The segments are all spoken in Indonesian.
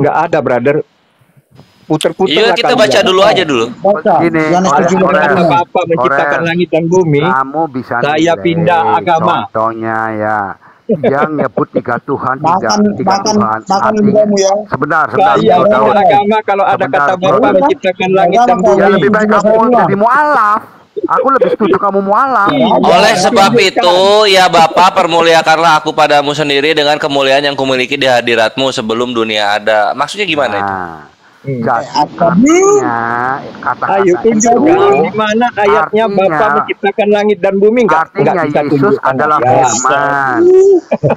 nggak ada, brother. Puter-puter. Iya, kita baca dulu aja dulu. Gini, Bapak menciptakan langit dan bumi. Kamu bisa saya pindah agama. Contohnya ya, yang nyebut tiga Tuhan, tiga Tuhan. Ya. Sebentar. Saya pindah agama kalau ada kata Bapak menciptakan langit dan bumi. Ya lebih baik kamu jadi mualaf. Aku lebih setuju kamu mualaf. Oleh sebab itu, ya Bapak permuliakanlah aku padamu sendiri dengan kemuliaan yang kumiliki di hadiratmu sebelum dunia ada. Maksudnya gimana itu? Jadi artinya Ayo tunjukkan di mana ayatnya Bapak menciptakan langit dan bumi. Artinya Yesus adalah firman.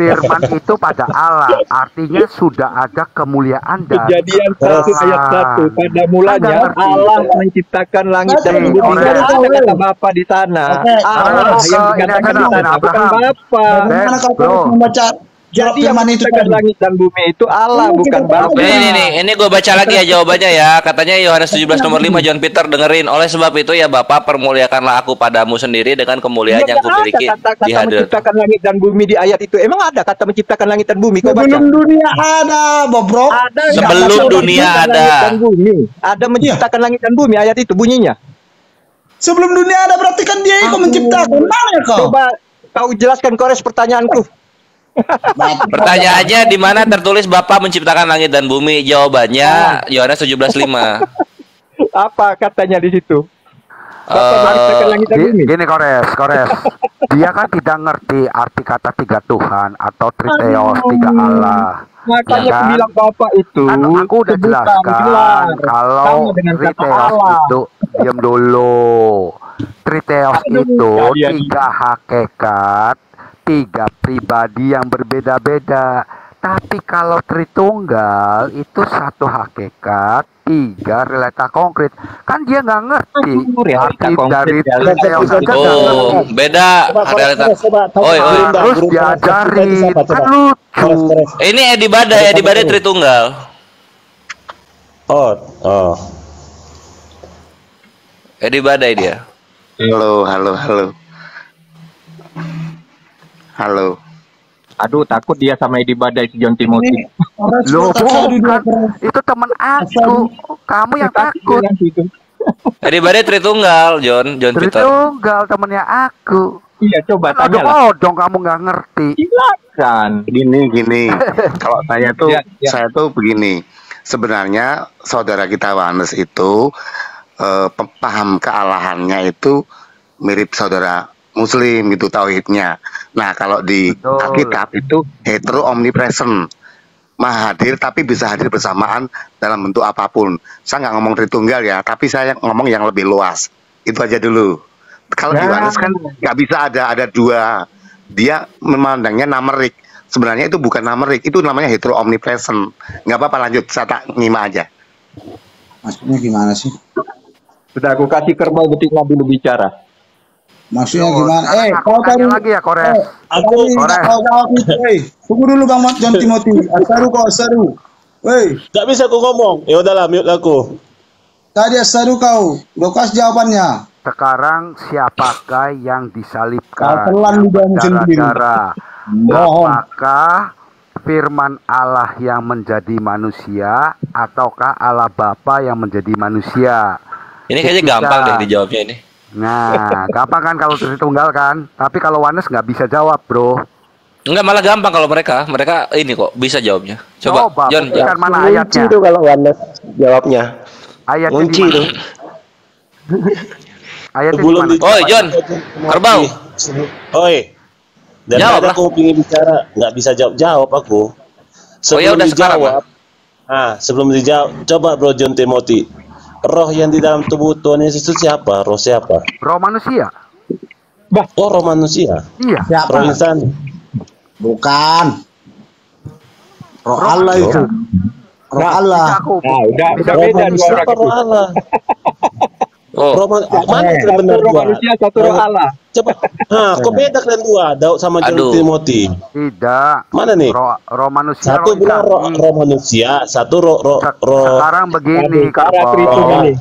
Firman itu pada Allah. Artinya sudah ada kemuliaan dan Kejadian 1 ayat 1. Pada mulanya Allah menciptakan langit dan bumi. Tidak ada kata Bapak di sana. Allah yang dikatakan di sana, bukan Bapak. Bagaimana kalau membaca Jadi yang menciptakan langit dan bumi itu Allah, bukan Bapak. Ini gue baca lagi ya jawabannya ya. Katanya Yohanes 17 nomor 5, John Peter, dengerin. Oleh sebab itu ya Bapak permuliakanlah aku padamu sendiri dengan kemuliaan yang kumiliki kata di hadirat. menciptakan langit dan bumi di ayat itu. Emang ada kata menciptakan langit dan bumi? Kau baca. sebelum dunia ada, Bobrok. Ada. Sebelum dunia ada. Langit dan bumi. Ada menciptakan langit dan bumi, ayat itu bunyinya. Sebelum dunia ada berarti kan dia ikut menciptakan. Mana kau? Coba kau jelaskan Kores pertanyaanku. Pertanyaannya di mana tertulis Bapak menciptakan langit dan bumi? Jawabannya Yohanes 17:5. Apa katanya di situ? Bapak menciptakan langit dan bumi. Gini Kores. Dia kan tidak ngerti arti kata tiga Tuhan atau Triteos, tiga Allah. Makanya Ya kan? aku bilang Bapak itu. Kan aku udah jelaskan kalau Triteos itu, diam dulu. Triteos itu tiga hakikat, tiga pribadi yang berbeda-beda. Tapi kalau Tritunggal itu satu hakikat, tiga realita konkret. Kan dia nggak ngerti arti dari Triteos aja nggak Oh, ngerti. beda realita. Oi. Terus diajari, kan lucu. Ini Edi Badai Tritunggal. Oh. Edi Badai dia. Halo. Aduh, takut dia sama Edi Badai si John Timothy. Loh, bukan. Itu teman aku. Kamu yang takut. Edi Badai Tritunggal, John Peter. Tritunggal temennya aku. Iya, coba Aduh, tanyalah. dong kamu nggak ngerti. Silakan. Gini. Kalau saya tuh Ya. begini. Sebenarnya saudara kita Yohanes itu paham kealahannya itu mirip saudara Muslim gitu tauhidnya. Nah, kalau di Alkitab itu hetero omnipresent, maha hadir tapi bisa hadir bersamaan dalam bentuk apapun. Saya nggak ngomong Tritunggal ya, tapi saya ngomong yang lebih luas. Itu aja dulu. Kalau di Yohanes kan nggak bisa ada dua. Dia memandangnya numerik. Sebenarnya itu bukan numerik, itu namanya hetero omnipresent. Nggak apa-apa, lanjut, saya tak nyimak aja. Maksudnya gimana sih? Sudah aku kasih kerbau betina dulu bicara. Maksudnya gimana? Kau tanya lagi ya, Kores. Tunggu dulu Bang John Timothy. Asaru. Woi, Nggak bisa aku ngomong. Ya udahlah, mute aku. tadi asaru kau. Gua kasih jawabannya. Sekarang siapakah yang disalibkan? Telan di dalam sendiri. Apakah firman Allah yang menjadi manusia ataukah Allah Bapa yang menjadi manusia? Ini kayaknya gampang deh dijawabnya ini. Nah, gampang kan kalau Tritunggal kan? Tapi kalau Yohanes nggak bisa jawab, bro. Enggak, malah gampang kalau mereka ini kok bisa jawabnya. Coba John. Buktikan mana ayatnya? Kunci itu kalau Yohanes jawabnya. Ayatnya Kunci di itu. mana? Ayatnya di Sebelum mana? Oi, John. Kerbau. Oi. Dan Jawab ada lah. aku ingin bicara, nggak bisa jawab aku. ya udah sekarang, dijawab, sebelum dijawab, coba Bro John Timothy. Roh yang di dalam tubuh Tuhan Yesus itu siapa? Roh siapa? Roh manusia. Oh, roh manusia. Iya. Roh insan. Bukan. Roh Allah itu. Roh Allah. Nah, udah Roh beda dua manusia orang apa itu. roh Allah? Oh, Mana yang Satu benar roh dua? manusia, satu roh Allah. Coba. Kok beda kalian dua? Daud sama John Aduh. Timothy. Tidak. Mana nih? Roh manusia. Satu roh bilang insan. roh manusia, satu roh. Sekarang begini, Cara Kerbau. Tritunggal ini.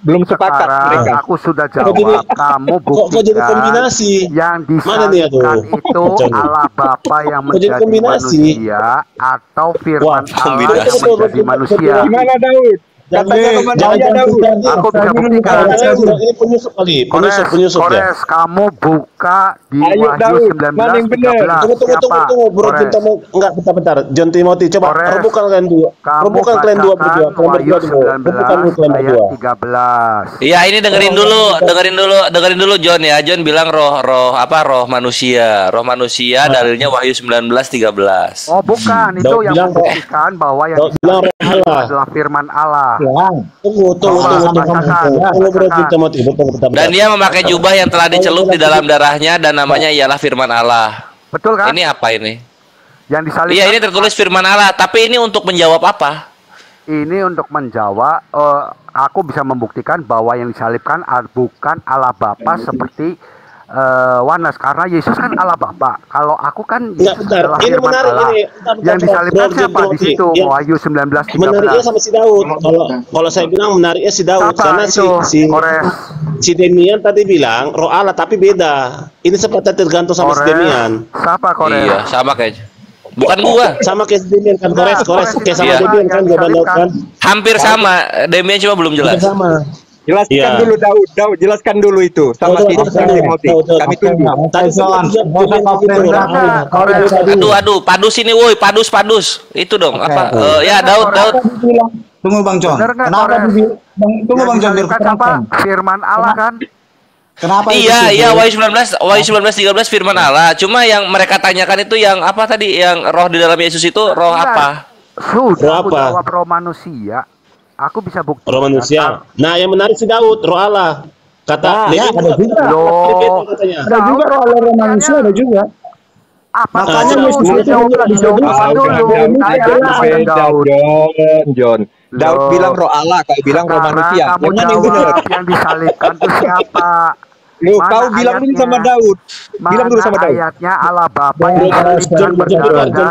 belum sepakat mereka. Aku sudah jawab. Kamu kok jadi buktikan kombinasi? yang Mana nih aku? disalibkan itu Allah Bapa yang menjadi manusia atau firman Allah yang menjadi manusia. Gimana Daud? Katanya kemana Daud? Aku bisa buktikan. Ini penyusup kali, penyusup ya. Kores, kamu buka di Ayo, Wahyu Daud, mana yang 19:13. benar? Tunggu, Bro Cinta mau enggak bentar. John Timothy coba Kores, rebukan kalian dua. Kamu Rebukan kalian dua berdua. bacakan Kalian Wahyu berdua dulu. Rebukan 19 kalian ayat berdua. 13. Iya, ini dengerin dulu John ya. John bilang roh manusia. Roh manusia dalilnya Wahyu 19:13. Oh bukan, itu Daud yang bilang, membuktikan bahwa yang Daud bilang roh itu Allah. adalah firman Allah. Tunggu, Bro Cinta mau Dan dia memakai jubah yang telah dicelup di dalam darahnya dan namanya ialah firman Allah. Betul kan? Ini apa ini? Yang disalibkan. Iya, ini tertulis firman Allah, tapi ini untuk menjawab apa? Ini untuk menjawab, aku bisa membuktikan bahwa yang disalibkan bukan Allah Bapa seperti Wanes, karena Yesus kan Allah Bapa. Kalau aku kan Yesus adalah ini firman menarik Allah. ini. Yang disalibkan siapa di situ? Ya. Wahyu 19:13. Menariknya sama si Daud. Kalau saya bilang menariknya si Daud, Siapa karena itu? Kores. si Demian tadi bilang roh Allah tapi beda. Ini seperti tergantung sama si Demian. Siapa Kores? Iya, sama kayak. Bukan gua. Sama kayak si Demian kan, Kores kayak sama Iya. Demian kan, jawaban Daud kan. Hampir sama. Demian cuma belum jelas. Sama. Jelaskan Iya. dulu Daud, jelaskan dulu itu sama Timothy. Kami tunggu. Aduh, padus ini woi, padus. Itu dong. Apa? Ya, Daud. Tunggu Bang John. Bener nggak, Kenapa Kores? tunggu Bang John biar Disalibkan apa? keterangkan. Firman Allah kan? Kenapa itu Iya, disebut? Wahyu 19:13 firman Allah. Cuma yang mereka tanyakan itu yang apa tadi? Yang roh di dalam Yesus itu roh apa? Sudah aku Berapa? jawab roh manusia. Aku bisa buktikan. Roh manusia. Nah, yang menarik si Daud, roh Allah. Kata Ya, ada juga. Loh. katanya. Ada juga roh manusia, ada juga. Apa Makanya itu? Yesus itu Dijawab dulu. Daud. John. Daud Loh. bilang roh Allah, kau bilang roh Sekarang manusia. kamu Yang mana yang benar? jawab yang disalibkan itu siapa? Lu Mana kau bilang dulu sama ayatnya? Daud. Bilang dulu Mana sama Daud. ayatnya Allah Bapa yang John disalibkan berdarah-darah.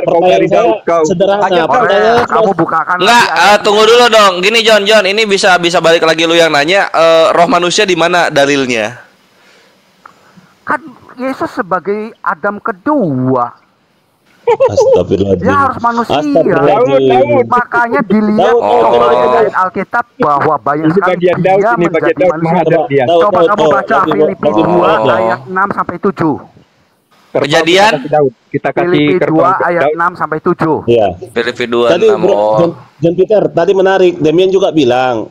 Pertanyaan saya sederhana. Hanya Pertanyaan Kamu bukakan Enggak, lagi ayatnya. tunggu dulu dong. Gini John, ini bisa balik lagi lu yang nanya. Roh manusia di mana dalilnya? Kan Yesus sebagai Adam kedua. Astagfirullahaladzim. Dia harus manusia. Astagfirullahaladzim. Makanya dilihat Daud, oleh Alkitab bahwa banyak Ini sekali bagian Daud, dia ini bagian menjadi Daud manusia. menghadap dia. Coba kamu baca Filipi 2 ayat 6 sampai 7. Kejadian? Kita kasih Filipi 2 kerbau ayat Daud. 6 sampai 7. Iya. Filipi Tadi 2:6. Bro, John Peter tadi menarik. Demian juga bilang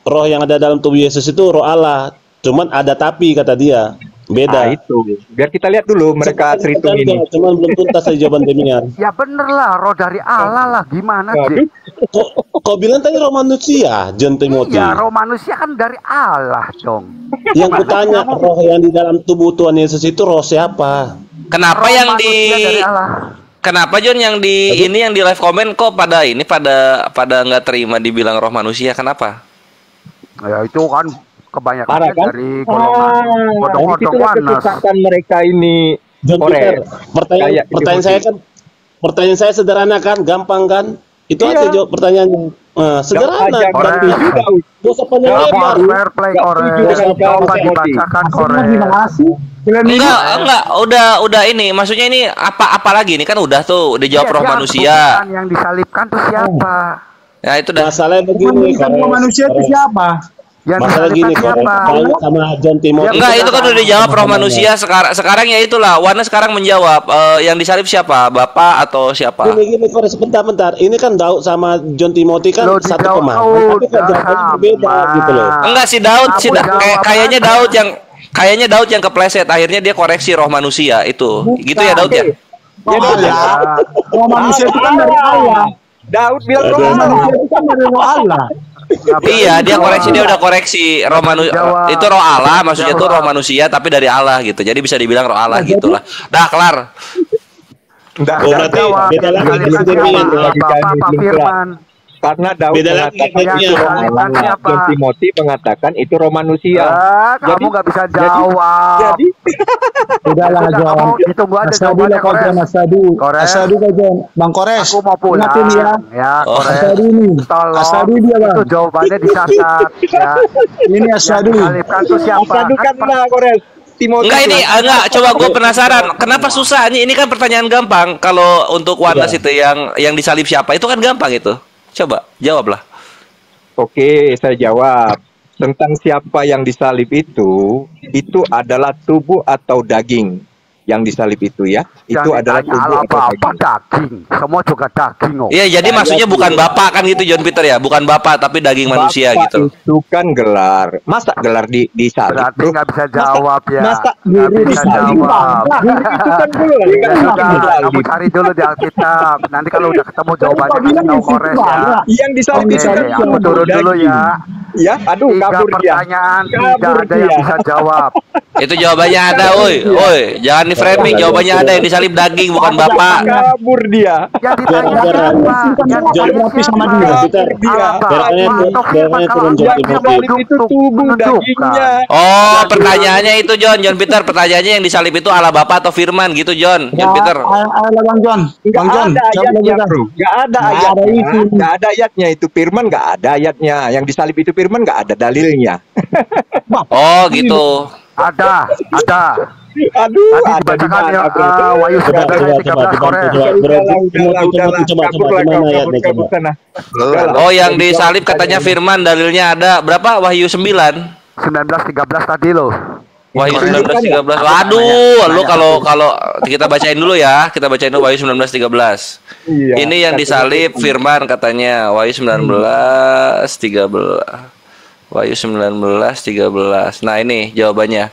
roh yang ada dalam tubuh Yesus itu roh Allah. Cuman ada tapi kata dia. Beda. Nah, itu. Biar kita lihat dulu mereka terhitung ini. Cuman belum tuntas aja jawaban Demian. Ya bener lah, roh dari Allah lah. Gimana sih? Kok bilang tadi roh manusia, John Timothy? Ya roh manusia kan dari Allah dong. Yang kutanya roh yang di dalam tubuh Tuhan Yesus itu roh siapa? Kenapa Roh yang manusia dari Allah. Kenapa John yang di live comment kok pada nggak terima dibilang roh manusia? Kenapa? Ya itu kan kebanyakan Parah kan? dari golongan Jadi kodok-kodok itulah Wanes. kesesatan mereka ini. John Peter, Kayak pertanyaan saya sederhana kan, gampang kan? Itu Iya. aja jawab pertanyaannya. Sederhana. Jangan Berarti setuju, Daud. gak usah panjang Nggak lebar. mau. Fair play Nggak Kores. setuju dengan Coba Daud. dibacakan Kores. Enggak, udah ini. Maksudnya ini apa lagi? Ini kan udah tuh dijawab Iya, roh dia harus manusia. buktikan yang disalibkan tuh siapa? Ya itu dah. Masalahnya begini, Manusia itu siapa? Yang Masalah gini, disalibkan siapa? Kores sama John Timothy. Enggak, itu kan udah dijawab roh manusia. Sekarang ya itulah. Wana sekarang menjawab yang disalib siapa? Bapak atau siapa? Gini, Kores, bentar. Ini kan Daud sama John Timothy kan Loh, satu dijawab, pemahaman, tapi kan udah jawabannya berbeda sama. gitu loh. Enggak si Daud, Kamu jawab kayaknya Daud yang kepleset. Akhirnya dia koreksi roh manusia itu. Gitu ya Daud ya? Ya, Daud ya. Roh manusia itu kan dari Allah. Daud bilang roh Allah. Manusia itu kan dari roh Allah. Iya, dia udah koreksi roh manusia. Jawab. Itu roh Allah, maksudnya itu roh manusia tapi dari Allah gitu. Jadi bisa dibilang roh Allah gitulah. Dah kelar. Enggak, Oh, berarti beda lagi Disalibkan dengan siapa? Demian ya. Bapak apa Firman? Karena Daud Beda lagi mengatakan ayatnya. itu Romanusia, Apa? dan Timothy mengatakan itu Romanusia. Kamu nggak bisa jawab. Jadi Udahlah Sudah, John. kamu ditunggu aja Asadu jawabannya, lah kau Kores. John, Asadu. Kores. Asadu kau John. Bang Kores. Aku mau pulang. Ingatin ya. Ya, Oh. Kores. Asadu ini. Tolong. Asadu dia bang. Itu jawabannya disasar. Ya. Ini Asadu. Yang disalibkan tuh siapa? Asadukan lah, Kores. Timothy. Enggak ini enggak, coba gue penasaran kenapa susah ini kan pertanyaan gampang kalau untuk Warnas itu yang disalib siapa itu kan gampang itu. Coba jawablah. Oke, saya jawab. Tentang siapa yang disalib itu adalah tubuh atau daging yang disalib itu ya. Itu Yang adalah ditanya tubuh atau apa daging. daging. Semua juga daging. Oh. Iya, jadi maksudnya bukan bapak kan gitu John Peter ya, bukan bapak tapi daging manusia Bapak gitu. itu kan gelar. Masa gelar disalib, Berarti bro? nggak bisa jawab ya. Masa Nggak guru bisa disalib? jawab. Guru itu kan gelar, Ya kan sudah, kamu disalib. cari dulu di Alkitab. Nanti kalau udah ketemu jawabannya bilang kasih tahu isi Kores ya. Yang disalib Oke, itu kan aku turun dulu ya. Ya, aduh, 3 kabur dia. pertanyaan, Kabur tidak ada yang dia. bisa jawab. Itu jawabannya ada, woi, jangan di framing, jawabannya ada yang disalib daging bukan bapak. Kabur dia. Yang ditanya siapa? Yang ditanya Rapi sama siapa? dia. Peter. Allah, atau firman kalau turun yang jadi disalib Disalib itu tubuh dagingnya. Oh, pertanyaannya itu John Peter, pertanyaannya yang disalib itu ala bapak atau firman gitu John Peter. Alah Bang John. Bang John. Nggak ada Jawab lagi ayatnya, Bang. bro. Nggak ada Nggak ada ayatnya. itu. Nggak ada ayatnya itu firman, nggak ada ayatnya. Yang disalib itu firman, nggak ada dalilnya. Oh, gitu. Ada. Aduh, Tadi ada di dibacakan mana, ya, bro? Wahyu Coba, 19 ayat 13 Kores. Kabur coba. sana. Oh, yang disalib katanya firman, dalilnya ada berapa? Wahyu 9. 19:13 tadi loh. Wahyu 19:13. Waduh, lu kalau kita bacain dulu ya. Kita bacain dulu Wahyu 19:13. Iya. Ini yang disalib firman katanya Wahyu 19:13. Wahyu 19:13. Nah, ini jawabannya.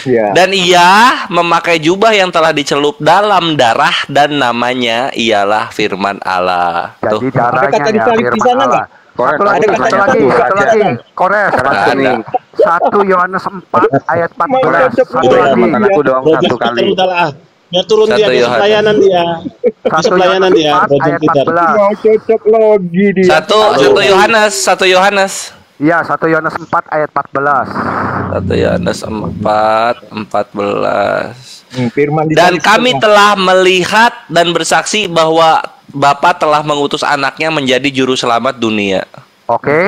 Iya. Dan ia memakai jubah yang telah dicelup dalam darah dan namanya ialah firman Allah. Jadi Tuh. darahnya Ada kata ya disalib di firman sana Allah. Kores, Satu lagi, ada satu kata lagi, disalib. satu lagi. Kores, Ada. ini 1 Yohanes 4 ayat 14. Cocok Satu logi. lagi. Sama aku dong satu kali. Udahlah. Ya turun Satu dia besok Yohanes. pelayanan dia. 1 pelayanan Yohanes dia, 4 Roger ayat Peter. 14. Mau cocok logi dia. Satu Yohanes. Iya, 1 Yohanes 4 ayat 14. 1 Yohanes 4:14. Firman Dan disalib kami semua. telah melihat dan bersaksi bahwa Bapa telah mengutus anaknya menjadi juru selamat dunia. Oke.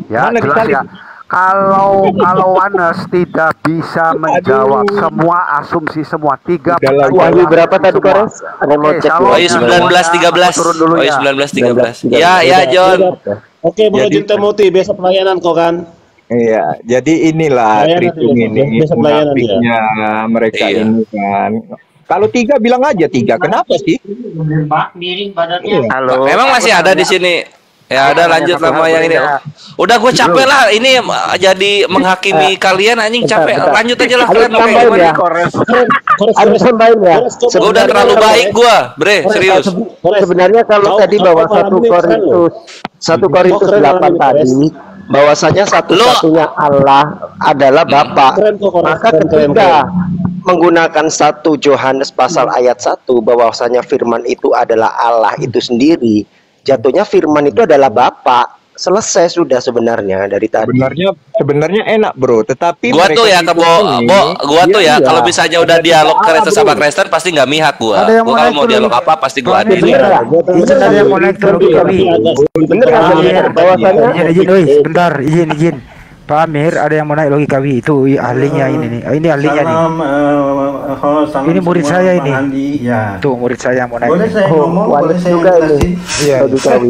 Ya, Mana jelas disalib? ya. Kalau Wanes tidak bisa menjawab semua asumsi semua 3 Udahlah, pertanyaan. Wahyu berapa tadi Kores? Ada mau Oke, cek. Shalom. Wahyu 19:13. Turun dulu Wahyu ya. 19:13. Ya, John. Oke, Bro Jadi- Jin Timothy, besok pelayanan kok kan? Iya, jadi inilah Pelayanan Tritung dia, ini biasa pelayanan dia. munafiknya mereka Iya. ini kan. Kalau 3 bilang aja 3. Kenapa sih? Halo. Memang masih ada di sini. Ya udah lanjut sama yang ini. Udah gue capek lah ini jadi menghakimi kalian anjing capek. Lanjut aja lah kalian mau kayak tambahin gimana. ya. Harus tambahin ya. Gue udah terlalu baik gue, bre, serius. Sebenarnya kalau tadi bahwa 1 Korintus 8 tadi bahwasanya satu-satunya Allah adalah Bapa. Keren kok, Kores. Maka Keren, keren, ketika menggunakan 1 Yohanes pasal ayat 1 bahwasanya firman itu adalah Allah itu sendiri, jatuhnya firman itu adalah Bapa. Selesai sudah sebenarnya dari tadi. Sebenarnya enak, Bro, tetapi Gua tuh ya mereka ke ini- gua tuh ya Iya, kalau misalnya udah dialog Kristen sama Kristen pasti nggak mihak gua. Ada yang Gua mau kalau naik mau dulu. dialog apa pasti gua Bener adilin. nggak? Ada yang mau naik dulu kami. Bener kan bahwasanya Izin, woi, sebentar, izin. Pak Amir, ada yang mau naik logika kawi itu ahlinya ini nih. Ini ahlinya nih. Ini murid saya ini. Ya. Tuh murid saya mau naik. Boleh saya ngomong, boleh saya juga ini. jelasin? Iya. bagi kami.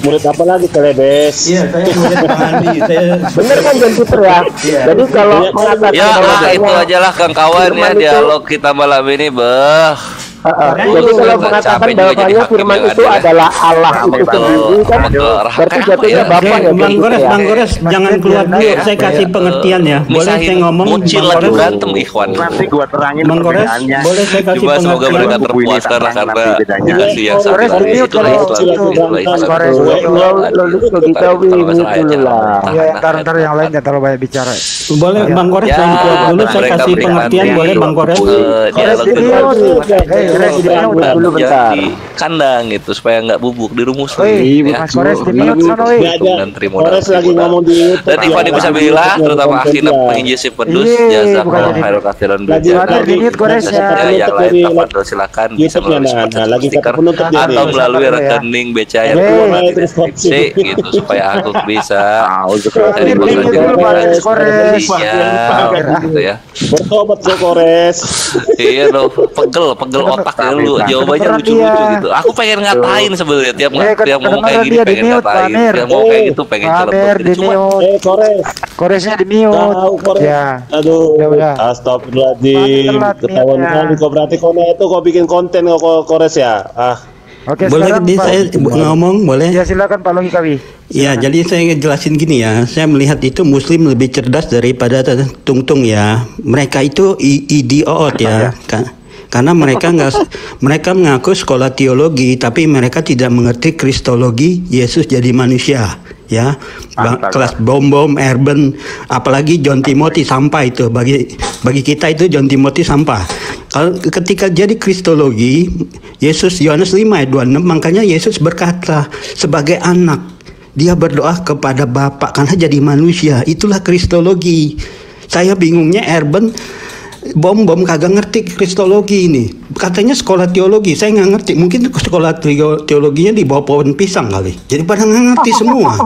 Murid apa lagi Telebes? Iya, saya murid Bang Andi. Saya Bener kan John Peter ya? Iya. Jadi kalau mengatakan Ya bahwasanya- itu aja lah kawan kawan ya Firman itu- dialog kita malam ini, beh. Jadi kalau mengatakan Capek juga jadi bahwasanya hakim firman yang itu adil ya. adalah Allah itu Betul. sendiri kan berarti jatuhnya Bapa ya Bang John Gores, Peter ya. Bang Gores, jangan keluar dulu. Saya kasih pengertian ya. Boleh Misahin saya ngomong, bocil Bang lagi Gores? berantem ikhwan. Nanti gua terangin Bang Gores, perbedaannya. boleh saya kasih Coba semoga pengertian? mereka Buku ini terpuas karena tentang nanti bedanya. kasih yang satu Kores, dari ini itu kalau Islam, itu itulah berantem, Islam. Kores, Itulah lo adil. logika Kalau ini masalah dulu jangan lah. tahan, Ya, tahan. ntar yang lain jangan terlalu banyak bicara. Boleh Bang Gores, Ya, jangan keluar dulu. Saya mereka kasih berikan pengertian, diri. boleh Bang Gores? Dialog Serius. dulu. dulu bentar. di kandang gitu supaya nggak bubuk dirumuskan. Mas Kores di mute sono Kores lagi ngomong di YouTube. Dan Ikhwan Fisabilillah terutama akhirnya pengisi pedus jazakallahu khairan katsiran yang lain tafadhol silakan bisa menulis lagi stiker atau melalui rekening BCA yang gitu supaya aku bisa dari gitu ya. Bertobat ke Kores. Iya loh, pegel otak ya lu. Jawabannya lucu-lucu gitu. Aku pengen ngatain sebenarnya tiap ngomong kayak gini pengen ngatain. Tiap ngomong kayak gitu pengen celebut. Cuma Koresnya di mute. Ya. Aduh. Astagfirullahaladzim. Ketahuan kali kok berarti kau itu kau bikin konten kok Kores ya. Oke, boleh saya ngomong, boleh? Ya silakan Pak Logi Kawi. Ya, jadi saya jelasin gini ya. Saya melihat itu Muslim lebih cerdas daripada Tungtung ya. Mereka itu idiot ya. Karena mereka mengaku sekolah teologi, tapi mereka tidak mengerti kristologi Yesus jadi manusia. Ya, kelas bom Urban, apalagi John Timothy sampah itu bagi kita itu John Timothy sampah. Kalau ketika jadi kristologi Yesus Yohanes 5 ayat 26, makanya Yesus berkata sebagai anak dia berdoa kepada Bapa karena jadi manusia. Itulah kristologi. Saya bingungnya Urban bom kagak ngerti kristologi ini. Katanya sekolah teologi, saya nggak ngerti. Mungkin sekolah teologinya di bawah pohon pisang kali. Jadi pada nggak ngerti semua.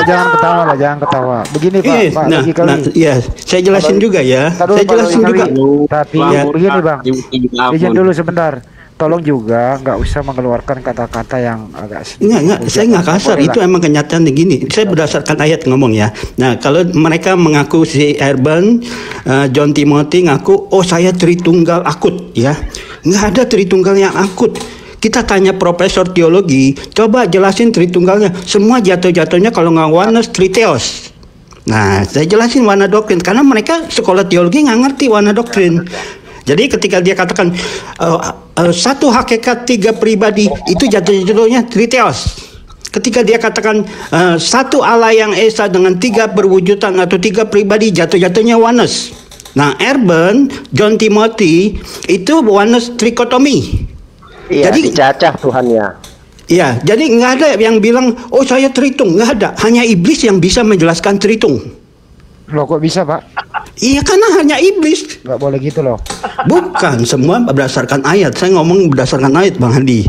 Jangan ketawa. Begini Pak ya, saya jelasin juga ya. Tapi begini Bang, izin dulu sebentar. Tolong juga nggak usah mengeluarkan kata-kata yang agak saya nggak kasar, itu emang kenyataan gini. Saya berdasarkan ayat ngomong ya. Nah, kalau mereka mengaku si Urban, John Timothy ngaku, oh saya Tritunggal akut ya. Nggak ada Tritunggal yang akut. Kita tanya profesor teologi, coba jelasin Tritunggalnya. Semua jatuh-jatuhnya kalau nggak oneness Triteos. Nah, saya jelasin warna doktrin karena mereka sekolah teologi nggak ngerti warna doktrin. Jadi ketika dia katakan satu hakikat tiga pribadi, itu jatuh-jatuhnya Triteos. Ketika dia katakan satu Allah yang esa dengan tiga perwujudan atau tiga pribadi, jatuh-jatuhnya oneness. Nah, Urban, John Timothy itu oneness trikotomi. Iya, jadi dicacah Tuhannya. Iya, jadi nggak ada yang bilang, oh saya tritung, nggak ada. Hanya iblis yang bisa menjelaskan tritung. Loh kok bisa Pak? Iya karena hanya iblis. Nggak boleh gitu loh. Bukan, semua berdasarkan ayat. Saya ngomong berdasarkan ayat Bang Handi.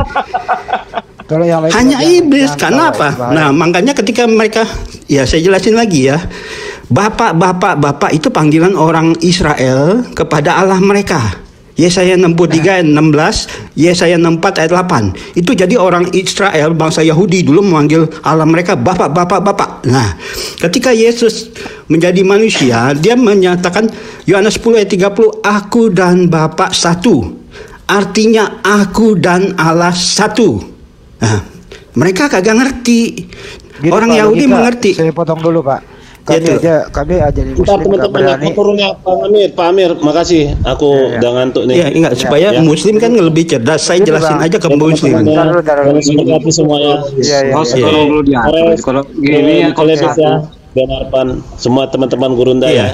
Kalau yang lain hanya iblis, karena apa? Nah makanya ketika mereka, ya saya jelasin lagi ya. Bapak itu panggilan orang Israel kepada Allah mereka. Yesaya 63 ayat 16, Yesaya 64 ayat 8. Itu jadi orang Israel, bangsa Yahudi dulu memanggil Allah mereka Bapak. Nah, ketika Yesus menjadi manusia, dia menyatakan Yohanes 10 ayat 30, aku dan Bapa satu. Artinya aku dan Allah satu. Nah, mereka kagak ngerti. Gitu, orang Yahudi mengerti. Saya potong dulu Pak. Kami aja di Muslim nggak berani. Pak Amir, makasih. Aku udah ngantuk nih. Ya, enggak, supaya Muslim kan lebih cerdas. Saya jelasin aja ke Muslim. Semoga semuanya. Kalau gini ya. Dan Arpan, semua teman-teman Gurunda ya.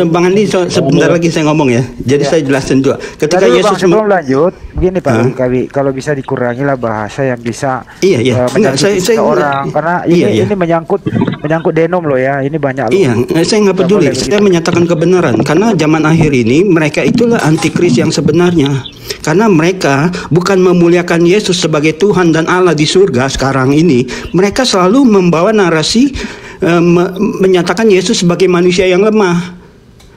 Bang Andi, sebentar lagi saya ngomong ya. Jadi saya jelasin juga. Ketika Yesus sebelum lanjut, begini Pak Kawi, kalau bisa dikurangi lah bahasa yang bisa menyakiti orang, karena ini menyangkut denom loh ya. Ini banyak loh. Iya, saya nggak peduli. Saya menyatakan kebenaran karena zaman akhir ini mereka itulah antikris yang sebenarnya. Karena mereka bukan memuliakan Yesus sebagai Tuhan dan Allah di surga sekarang ini. Mereka selalu membawa narasi menyatakan Yesus sebagai manusia yang lemah.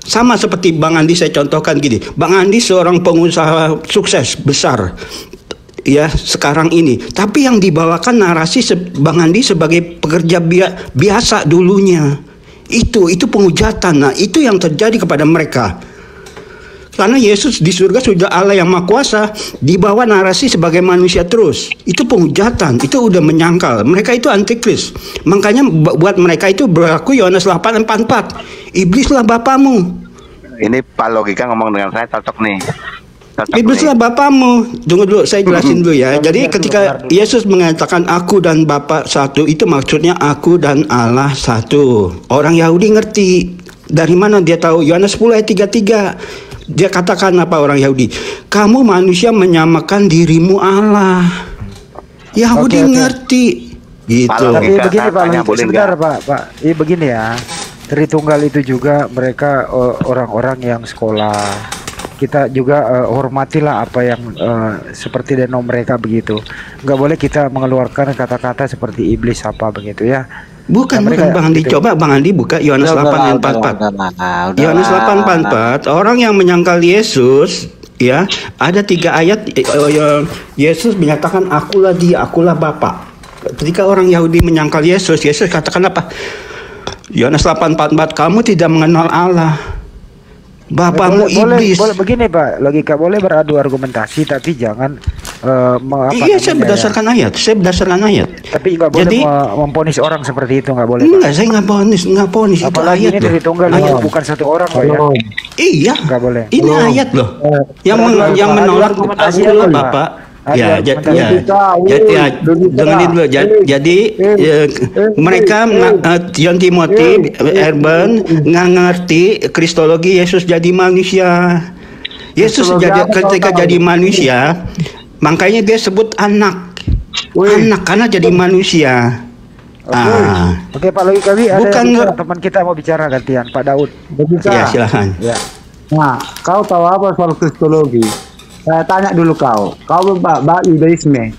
Sama seperti Bang Andi, saya contohkan gini. Bang Andi seorang pengusaha sukses besar ya sekarang ini. Tapi yang dibawakan narasi Bang Andi sebagai pekerja biasa dulunya. Itu penghujatan. Nah, itu yang terjadi kepada mereka. Karena Yesus di surga sudah Allah yang Maha Kuasa, dibawa narasi sebagai manusia terus. Itu penghujatan, itu udah menyangkal. Mereka itu antikris. Makanya buat mereka itu berlaku Yohanes 8:44. Iblislah bapamu. Ini Pak Logika ngomong dengan saya cocok nih. Iblislah bapamu. Tunggu dulu, saya jelasin dulu ya. Jadi ketika Yesus mengatakan aku dan Bapa satu, itu maksudnya aku dan Allah satu. Orang Yahudi ngerti. Dari mana dia tahu? Yohanes 10 ayat 33. Dia katakan apa orang Yahudi? Kamu manusia menyamakan dirimu Allah. Yahudi ngerti. Gitu. Tapi begini Pak, sebentar Pak. Ini begini ya. Tritunggal itu juga mereka orang-orang yang sekolah. Kita juga hormatilah apa yang seperti denom mereka begitu. Nggak boleh kita mengeluarkan kata-kata seperti iblis apa begitu ya. Bukan Bang Andi, coba Bang Andi buka Yohanes 8:44. Yohanes 8:44, orang yang menyangkal Yesus, ya, ada 3 ayat Yesus menyatakan akulah dia, akulah Bapa. Ketika orang Yahudi menyangkal Yesus, Yesus katakan apa? Yohanes 8:44, kamu tidak mengenal Allah. Bapamu iblis. Boleh begini Pak, logika boleh beradu argumentasi tapi jangan iya, saya berdasarkan ayat. Tapi nggak boleh memponis orang seperti itu, nggak boleh. Enggak, saya nggak ponis. Apalagi ini dari tunggal bukan satu orang loh ya. Iya, nggak boleh. Ini ayat loh. Yang menolak akulah Bapak. Ya, dengerin dulu. Jadi mereka John Timothy, Urban nggak ngerti kristologi Yesus jadi manusia. Yesus ketika jadi manusia, makanya dia sebut anak karena jadi manusia. Oke Pak, lagi kami ada teman kita mau bicara gantian, Pak Daud. Ya, silakan. Ya. Nah, kau tahu apa soal kristologi? Saya tanya dulu kau Yudaisme,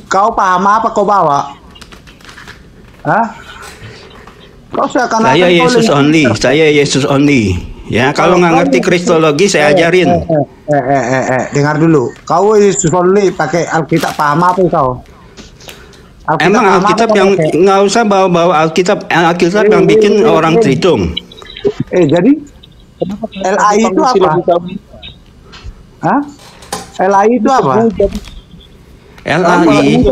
kau paham apa kau bawa? Kau saya Yesus only. Ya, kalau nggak ngerti kristologi saya ajarin. Dengar dulu. Kau Yesus only pakai Alkitab, paham apa kau? Emang Alkitab yang nggak usah bawa Alkitab yang bikin orang Tritung. Jadi LAI itu apa? LAI itu apa? LAI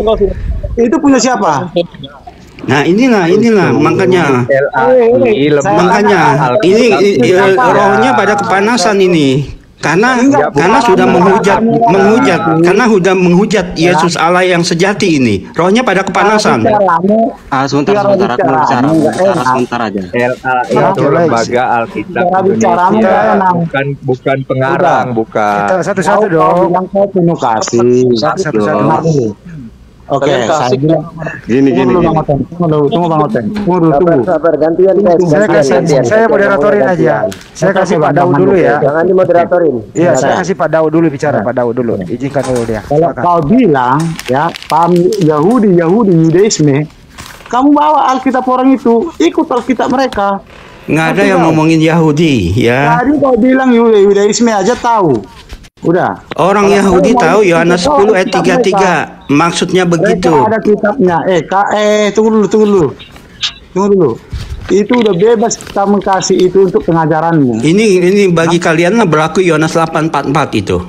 itu punya siapa? Nah inilah makanya ini rohnya pada kepanasan ini karena sudah menghujat Yesus Allah yang sejati ini, rohnya pada kepanasan. Sebentar aja. LA itu lembaga Alkitab Indonesia, bukan pengarang, bukan. Satu-satu dong. Yang saya penuh kasih. Satu-satu. Oke, saya bilang gini. Tunggu Bang Oteng. Sabar, gantian guys. Saya moderatorin aja. Saya kasih Pak Daud dulu ya. Jangan dimoderatorin. Iya, saya kasih Pak Daud dulu bicara. Pak Daud dulu. Izinkan dulu dia. Kalau kau bilang ya, paham Yudaisme, kamu bawa Alkitab orang itu, ikut Alkitab mereka. Nggak ada yang ngomongin Yahudi ya. Tadi kau bilang Yudaisme aja tahu. Udah. Orang Yahudi tahu Yohanes 10 ayat 33. Maksudnya begitu. Ada kitabnya. Tunggu dulu. Itu udah bebas kamu kasih itu untuk pengajaranmu. Ini bagi kalian berlaku Yohanes 8:44 itu.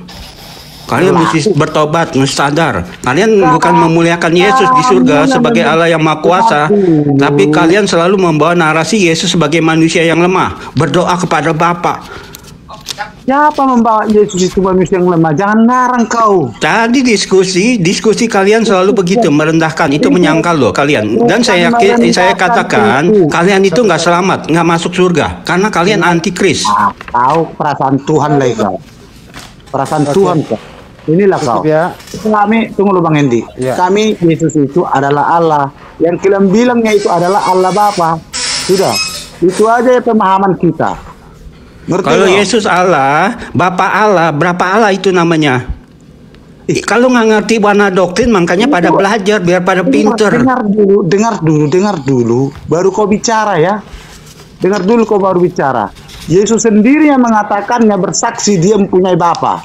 Kalian mesti bertobat, mesti sadar. Kalian bukan memuliakan Yesus di surga sebagai Allah yang Maha Kuasa, tapi kalian selalu membawa narasi Yesus sebagai manusia yang lemah, berdoa kepada Bapa. Siapa membawa Yesus itu manusia yang lemah? Jangan ngarang kau. Tadi diskusi kalian selalu begitu merendahkan, itu menyangkal loh kalian. Dan saya katakan kalian itu nggak selamat, nggak masuk surga karena kalian antikris. Tahu perasaan Tuhan lah kau. Perasaan Tuhan kau. Inilah kau. Kami tunggu lu Bang Endi. Kami Yesus itu adalah Allah. Yang kalian bilangnya itu adalah Allah Bapa. Sudah. Itu aja pemahaman kita. Kalau Yesus Allah, Bapa Allah, berapa Allah itu namanya? Kalau nggak ngerti warna doktrin, makanya pada belajar biar pada pinter. Dengar dulu, baru kau bicara ya. Dengar dulu kau baru bicara. Yesus sendiri yang mengatakannya, bersaksi dia mempunyai Bapa.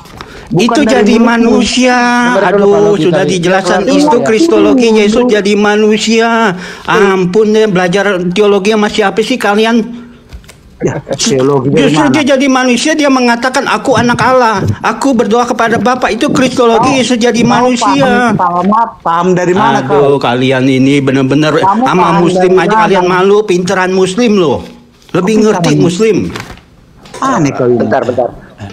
Itu jadi manusia. Aduh, sudah dijelaskan itu kristologi Yesus jadi manusia. Ampun deh, belajar teologi sama siapa sih kalian? Justru dia jadi manusia, dia mengatakan aku anak Allah, aku berdoa kepada Bapa. Itu kristologi Yesus jadi manusia. Paham dari mana kau? Kalian ini benar-benar sama muslim aja kalian malu, pinteran muslim loh. Lebih ngerti muslim. Aneh kau. Bentar.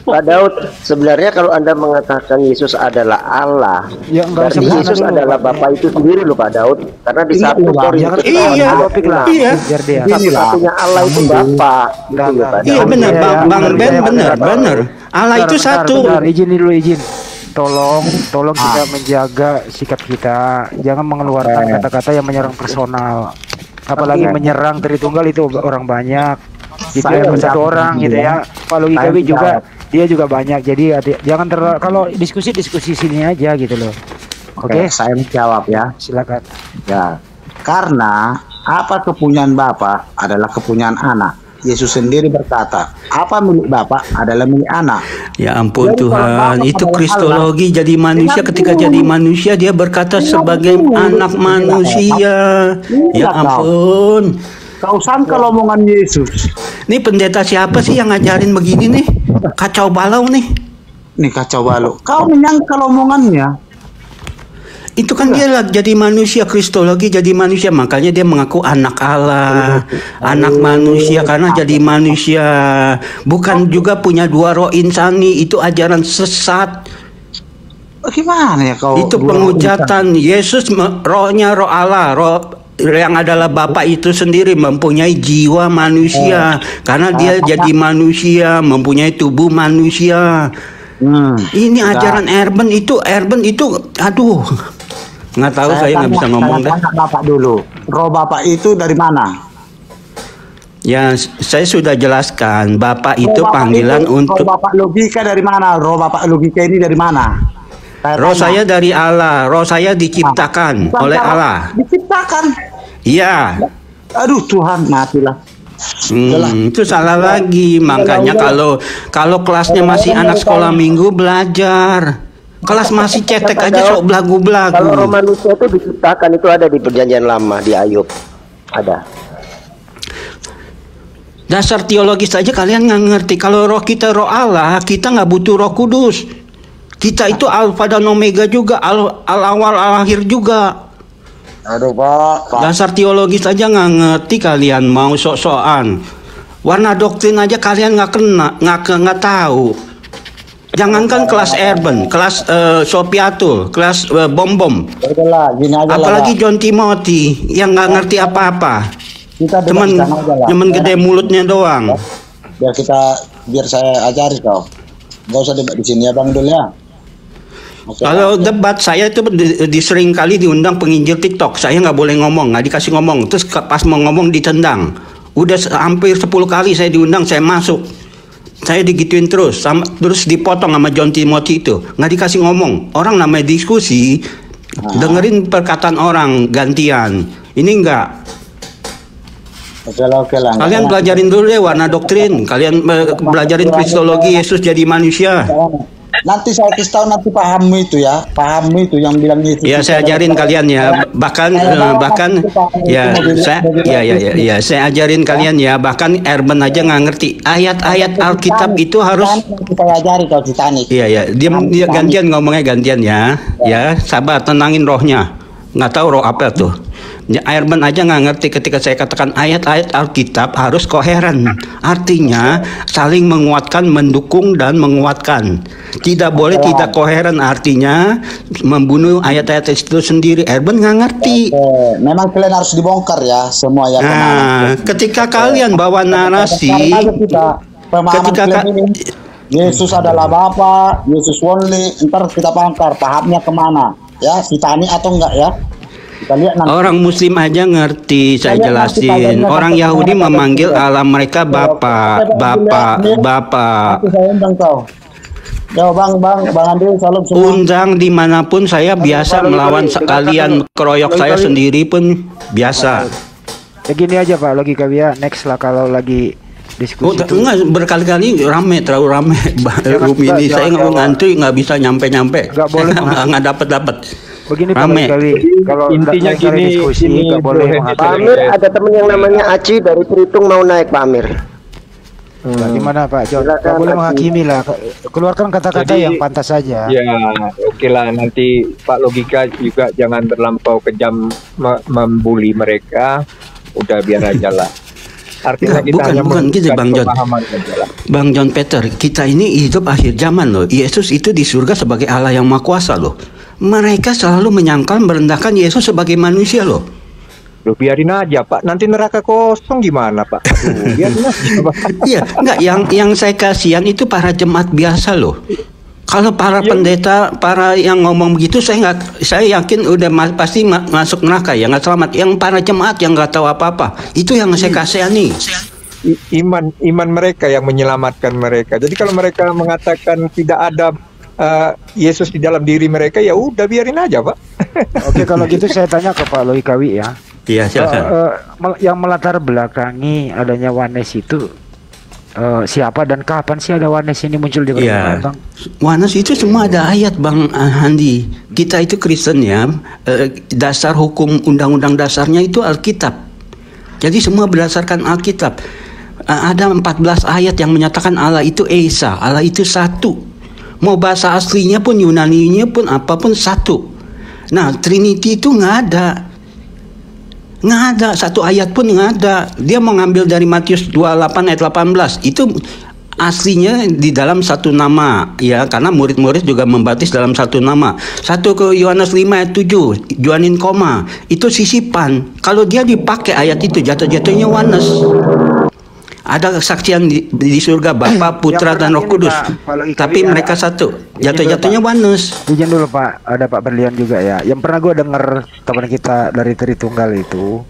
Pak Daud, sebenarnya kalau Anda mengatakan Yesus adalah Allah, ya, berarti Yesus adalah Bapa itu sendiri loh Pak Daud. Karena di 1 Korintus iya, satunya Allah itu Bapa. Iya benar, Bang Ben, benar. Allah itu satu. Izin dulu, izin. Tolong kita menjaga sikap kita, jangan mengeluarkan kata-kata yang menyerang personal, apalagi menyerang Tritunggal itu orang banyak, gitu ya, satu orang gitu ya. Pak Logikawi juga dia juga banyak, jadi jangan kalau diskusi sini aja gitu loh. Oke, saya menjawab ya. Silakan. Ya, karena apa kepunyaan Bapa adalah kepunyaan anak. Yesus sendiri berkata, apa milik Bapa adalah milik anak. Ya ampun Tuhan, itu kristologi jadi manusia. Ketika jadi manusia dia berkata sebagai anak manusia. Ya ampun. Kau sangka omongan Yesus. Ini pendeta siapa sih yang ngajarin begini nih? Kacau balau nih. Nih kacau balau. Kau menyangkal omongannya. Itu kan dia jadi manusia, kristologi jadi manusia, makanya dia mengaku anak Allah, anak manusia karena jadi manusia. Bukan juga punya 2 roh insani, itu ajaran sesat. Gimana ya kau? Itu penghujatan. Yesus rohnya roh Allah, roh yang adalah Bapa itu sendiri mempunyai jiwa manusia karena dia jadi manusia, mempunyai tubuh manusia. Ini ajaran Erben itu aduh. Nggak tahu, saya nggak bisa ngomong deh. Bapak dulu, roh Bapak itu dari mana? Ya, saya sudah jelaskan. Bapak itu panggilan untuk. Roh Bapak logika dari mana? Roh Bapak logika ini dari mana? Roh saya dari Allah. Roh saya diciptakan oleh Allah. Diciptakan? Iya. Aduh Tuhan, matilah. Itu salah lagi. Makanya kalau kelasnya masih anak sekolah minggu belajar. Kelas masih cetek aja sok belagu-belagu. Kalau roh manusia itu diciptakan, itu ada di Perjanjian Lama, di Ayub. Ada. Dasar teologis aja kalian nggak ngerti. Kalau roh kita roh Allah, kita nggak butuh Roh Kudus. Kita itu Alfa dan Omega juga, al-awal al-akhir juga. Aduh Pak. Dasar teologis aja nggak ngerti kalian, mau sok-sokan. Warna doktrin aja kalian nggak tahu. Jangankan kelas Erben, kelas Sopiatul, kelas Bom-Bom. Apalagi John Timothy yang nggak ngerti apa-apa. Cuman gede mulutnya doang. Biar saya ajari kau. Gak usah debat di sini ya Bang Dul ya. Kalau debat saya itu sering kali diundang penginjil TikTok, saya nggak boleh ngomong, nggak dikasih ngomong. Terus pas mau ngomong ditendang. Udah hampir 10 kali saya diundang, saya masuk. Saya digituin terus dipotong sama John Timothy itu, nggak dikasih ngomong. Orang namanya diskusi, dengerin perkataan orang gantian. Ini enggak. Oke lah. Kalian pelajarin dulu deh warna doktrin. Kalian pelajarin kristologi Yesus jadi manusia. Nanti saya kasih tahu nanti pahammu itu yang bilang Yesus. Ya saya ajarin kalian ya. Bahkan saya ajarin kalian ya. Bahkan Erben aja nggak ngerti ayat-ayat Alkitab itu harus. Saya ajari kau Titanic. Iya. Dia gantian ngomongnya gantian ya. Ya sabar, tenangin rohnya. Nggak tahu roh apa tuh. Erben aja nggak ngerti ketika saya katakan ayat-ayat Alkitab harus koheren. Artinya saling menguatkan, mendukung dan menguatkan. Tidak boleh tidak koheren, artinya membunuh ayat-ayat itu sendiri. Erben nggak ngerti. Memang kalian harus dibongkar ya semua yang ketika kalian bawa narasi, ketika Yesus adalah Bapa, Yesus only, ntar kita bongkar pahamnya kemana ya, Titanic atau enggak ya. Orang Muslim aja ngerti, saya jelasin. Orang Yahudi memanggil Allah mereka Bapa. Bang Andi, salam semua. Undang dimanapun saya biasa melawan sekalian, keroyok saya sendiri pun biasa. Ya gini aja Pak, logika ya. Next lah kalau lagi diskusi. Enggak, berkali-kali terlalu rame. Room ini saya ngantri nggak bisa nyampe. Nggak boleh. Nggak dapat. Begini kali kalau intinya gini, diskusi nggak boleh Pak Amir, ada temen yang namanya Aci dari Tritung mau naik Pak Amir. Gimana Pak John? Nggak boleh menghakimi lah, keluarkan kata-kata yang pantas saja. Ya oke lah, nanti Pak Logika juga jangan berlampau kejam membuli mereka, udah biar aja lah. Artinya kita bukan gitu Bang John. Bang John Peter, kita ini hidup akhir zaman loh. Yesus itu di surga sebagai Allah yang Maha Kuasa loh. Mereka selalu menyangkal merendahkan Yesus sebagai manusia loh. Loh, biarin aja Pak, nanti neraka kosong gimana Pak? Biarin aja Pak. Iya, enggak, yang saya kasihan itu para jemaat biasa loh. Kalau para pendeta, para yang ngomong begitu, saya yakin udah pasti masuk neraka ya, nggak selamat. Yang para jemaat yang nggak tahu apa-apa, itu yang saya kasihani. Iman mereka yang menyelamatkan mereka. Jadi kalau mereka mengatakan tidak ada Yesus di dalam diri mereka, ya udah biarin aja Pak. Oke, kalau gitu saya tanya ke Pak Loikawi ya. Iya, silakan. Yang melatar belakangi adanya Wanes itu siapa dan kapan sih ada Wanes ini muncul di permukaan, Bang? Wanes itu semua ada ayat Bang Handi. Kita itu Kristen ya, dasar hukum undang-undang dasarnya itu Alkitab. Jadi semua berdasarkan Alkitab. Ada 14 ayat yang menyatakan Allah itu Esa, Allah itu satu. Mau bahasa aslinya pun Yunaninya pun apapun satu. Nah, Trinity itu nggak ada, satu ayat pun nggak ada. Dia mengambil dari Matius 28 ayat 18. Itu aslinya di dalam satu nama ya, karena murid-murid juga membaptis dalam satu nama. Satu ke Yohanes 5 ayat 7, Joanin koma, itu sisipan. Kalau dia dipakai ayat itu jatuh-jatuhnya Wanes. Ada kesaksian di surga Bapa, Putra dan Roh Kudus. Tapi mereka satu. Jatuh-jatuhnya Wanes. Izin dulu Pak, ada Pak Berlian juga ya. Yang pernah gue dengar teman kita dari Tritunggal itu,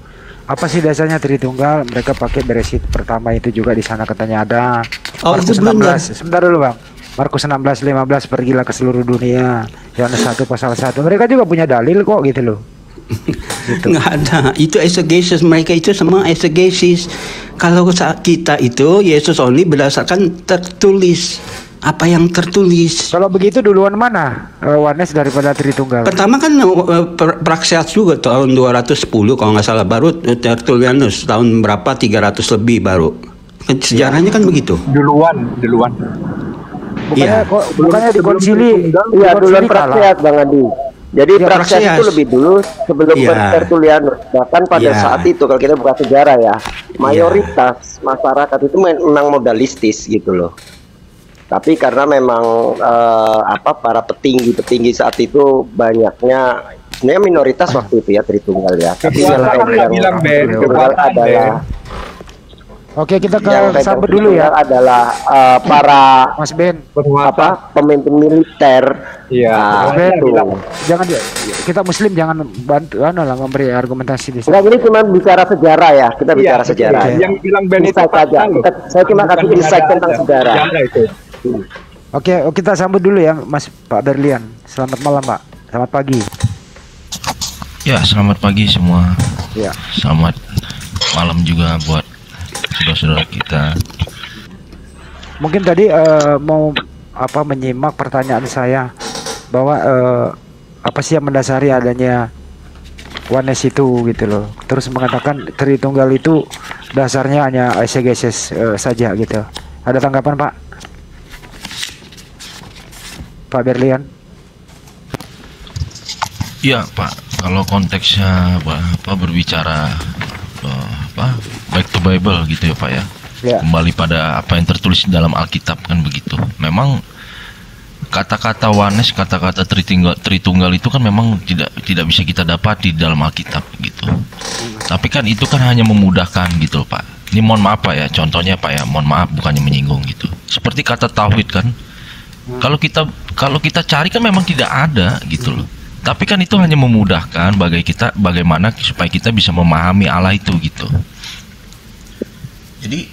apa sih dasarnya Tritunggal? Mereka pakai Beresit pertama itu juga di sana katanya ada. Markus 16. Sebentar dulu Bang. Markus 16:15, pergilah ke seluruh dunia. Yohanes 1 pasal 1. Mereka juga punya dalil kok gitu loh. Gitu. Nggak ada, itu exegesis, mereka itu semua exegesis. Kalau kita itu Yesus only berdasarkan tertulis, apa yang tertulis. Kalau begitu duluan mana Wanes daripada Tritunggal? Pertama kan Praxeas juga tahun 210 kalau nggak salah, baru Tertullianus tahun berapa 300 lebih baru. Sejarahnya kan begitu. Duluan. Bukannya di konsili. Iya, duluan Praxeas Bang Adi. Jadi ya, Praxeas itu lebih dulu sebelum Tertullianus. Bahkan pada saat itu kalau kita buka sejarah ya, mayoritas masyarakat itu memang modalistis gitu loh. Tapi karena memang para petinggi saat itu banyaknya, sebenarnya minoritas waktu itu ya Tritunggal ya. Tapi yang Tritunggal adalah Oke, kita ke Saber dulu ya. Adalah para Mas Ben, pemimpin militer. Iya. Nah, jangan kita Muslim jangan bantu memberi argumentasi di sini. Enggak, ini cuma bicara sejarah ya. Kita bicara sejarah. Yang bilang Ben itu saja. Saya cuma kasih insight tentang sejarah. Oke, kita sambut dulu ya Mas Pak Berlian. Selamat malam Pak. Selamat pagi. Ya, selamat pagi semua. Ya. Selamat malam juga buat saudara-saudara kita. Mungkin tadi mau menyimak pertanyaan saya bahwa apa sih yang mendasari adanya Wanes itu gitu loh. Terus mengatakan Tritunggal itu dasarnya hanya exegesis saja gitu. Ada tanggapan Pak? Pak Berlian? Iya Pak, kalau konteksnya berbicara back to Bible gitu ya Pak ya. Kembali pada apa yang tertulis dalam Alkitab kan begitu. Memang kata-kata Wanes, kata-kata Tritunggal itu kan memang tidak bisa kita dapati di dalam Alkitab gitu. Tapi kan itu kan hanya memudahkan gitu loh Pak. Ini mohon maaf Pak ya, contohnya Pak ya, mohon maaf bukannya menyinggung gitu. Seperti kata tauhid kan, kalau kita cari kan memang tidak ada gitu loh. Tapi kan itu hanya memudahkan bagaimana supaya kita bisa memahami Allah itu gitu. Jadi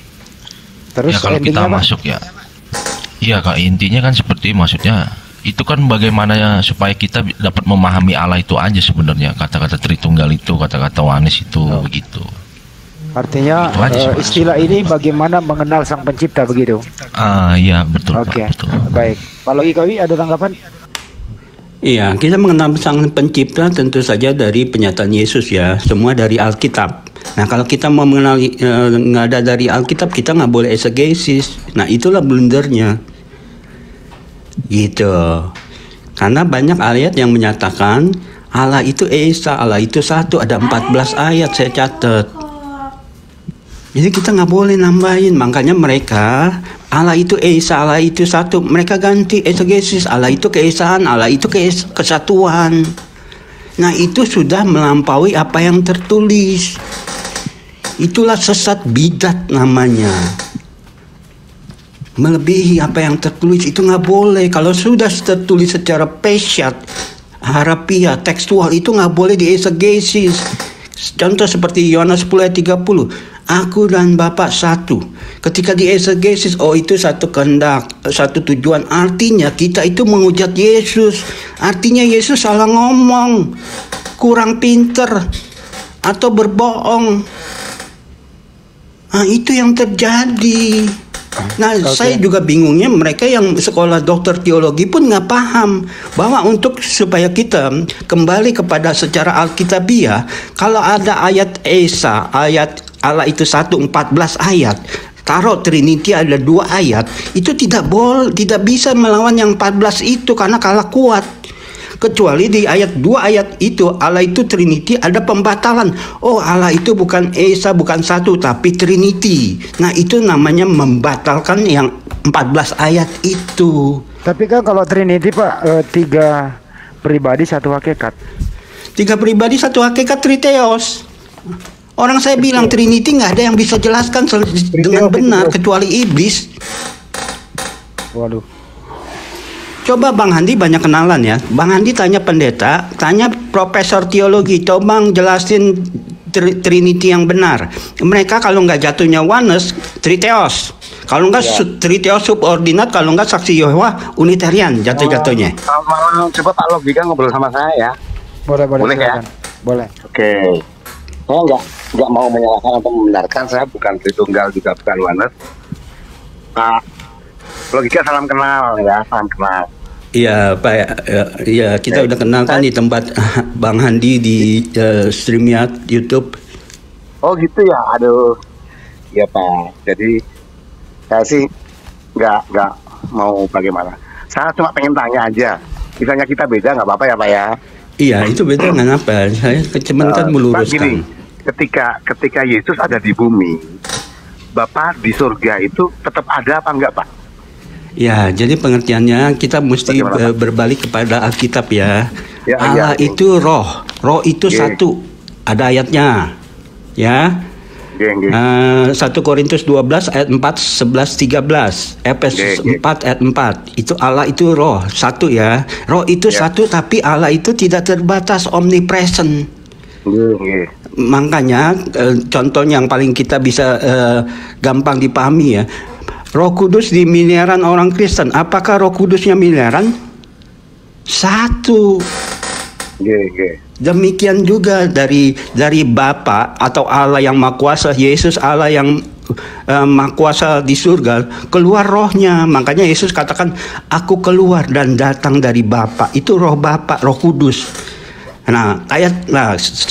terus ya kalau kita masuk ya, iya Kak, intinya kan seperti maksudnya itu kan bagaimana supaya kita dapat memahami Allah itu aja sebenarnya, kata-kata Tritunggal itu, kata-kata Wanes itu begitu. Artinya istilah ini bagaimana mengenal Sang Pencipta begitu? Iya betul. Oke. Pak, betul. Baik. Pak Loikawi ada tanggapan? Iya, kita mengenal Sang Pencipta tentu saja dari penyataan Yesus ya, semua dari Alkitab. Nah, kalau kita mau mengenal nggak ada dari Alkitab, kita nggak boleh exegesis. Nah, itulah blundernya. Gitu. Karena banyak ayat yang menyatakan Allah itu Esa, Allah itu satu, ada 14 ayat saya catat. Jadi kita nggak boleh nambahin. Makanya mereka Allah itu Esa, Allah itu satu. Mereka ganti exegesis. Allah itu keesaan, Allah itu kesatuan. Nah itu sudah melampaui apa yang tertulis. Itulah sesat bidat namanya. Melebihi apa yang tertulis itu nggak boleh. Kalau sudah tertulis secara pesyat, harafiah, tekstual, itu nggak boleh diexegesis. Contoh seperti Yohanes 10 ayat 30. Aku dan Bapa satu. Ketika diexegesis, oh itu satu kehendak, satu tujuan. Artinya kita itu menghujat Yesus. Artinya Yesus salah ngomong, kurang pinter, atau berbohong. Nah itu yang terjadi. Nah saya juga bingungnya mereka yang sekolah dokter teologi pun nggak paham bahwa untuk supaya kita kembali kepada secara alkitabiah, kalau ada ayat Esa, ayat Allah itu 1:14 ayat, taruh Trinity ada 2 ayat, itu tidak bisa melawan yang 14 itu karena kalah kuat. Kecuali di ayat 2 ayat itu Allah itu Trinity ada pembatalan. Oh Allah itu bukan Esa, bukan satu, tapi Trinity. Nah itu namanya membatalkan yang 14 ayat itu. Tapi kan kalau Trinity Pak, 3 pribadi 1 hakikat. 3 pribadi 1 hakikat, Triteos. Orang saya bilang Trinity nggak ada yang bisa jelaskan dengan benar kecuali iblis. Waduh. Coba Bang Handi banyak kenalan ya. Bang Handi tanya pendeta, tanya profesor teologi, coba jelasin Trinity yang benar. Mereka kalau nggak jatuhnya oneness, Triteos. Kalau nggak Triteos subordinat, kalau nggak saksi Yehova Unitarian jatuh-jatuhnya. Coba Pak Logika ngobrol sama saya ya. Boleh ya? Boleh. Oke. Saya nggak mau menyalahkan atau membenarkan. Saya bukan Tritunggal juga bukan oneness. Pak Logika salam kenal ya, salam kenal. Iya Pak, ya kita udah kenal kan di tempat Bang Handi di StreamYard YouTube. Oh gitu ya, aduh. Iya Pak. Jadi saya sih nggak mau bagaimana. Saya cuma pengen tanya aja. Misalnya kita beda nggak apa-apa ya Pak ya? Iya itu beda nggak apa. Saya cuman kan meluruskan. Ketika Yesus ada di bumi, Bapa di surga itu tetap ada apa enggak Pak? Ya, jadi pengertiannya kita mesti berbalik kepada Alkitab ya. Allah itu roh, roh itu satu, ada ayatnya, ya. 1 Korintus 12 ayat 4, 11, 13, Efesus 4 ayat 4. Itu Allah itu roh, satu ya. Roh itu satu, tapi Allah itu tidak terbatas, omnipresent. Makanya contoh yang paling kita bisa gampang dipahami ya. Roh Kudus di miliaran orang Kristen. Apakah Roh Kudusnya miliaran? Satu. Demikian juga dari Bapa atau Allah yang Maha Kuasa, Yesus Allah yang Maha Kuasa di surga, keluar rohnya. Makanya Yesus katakan, aku keluar dan datang dari Bapa. Itu roh Bapa, Roh Kudus. Nah,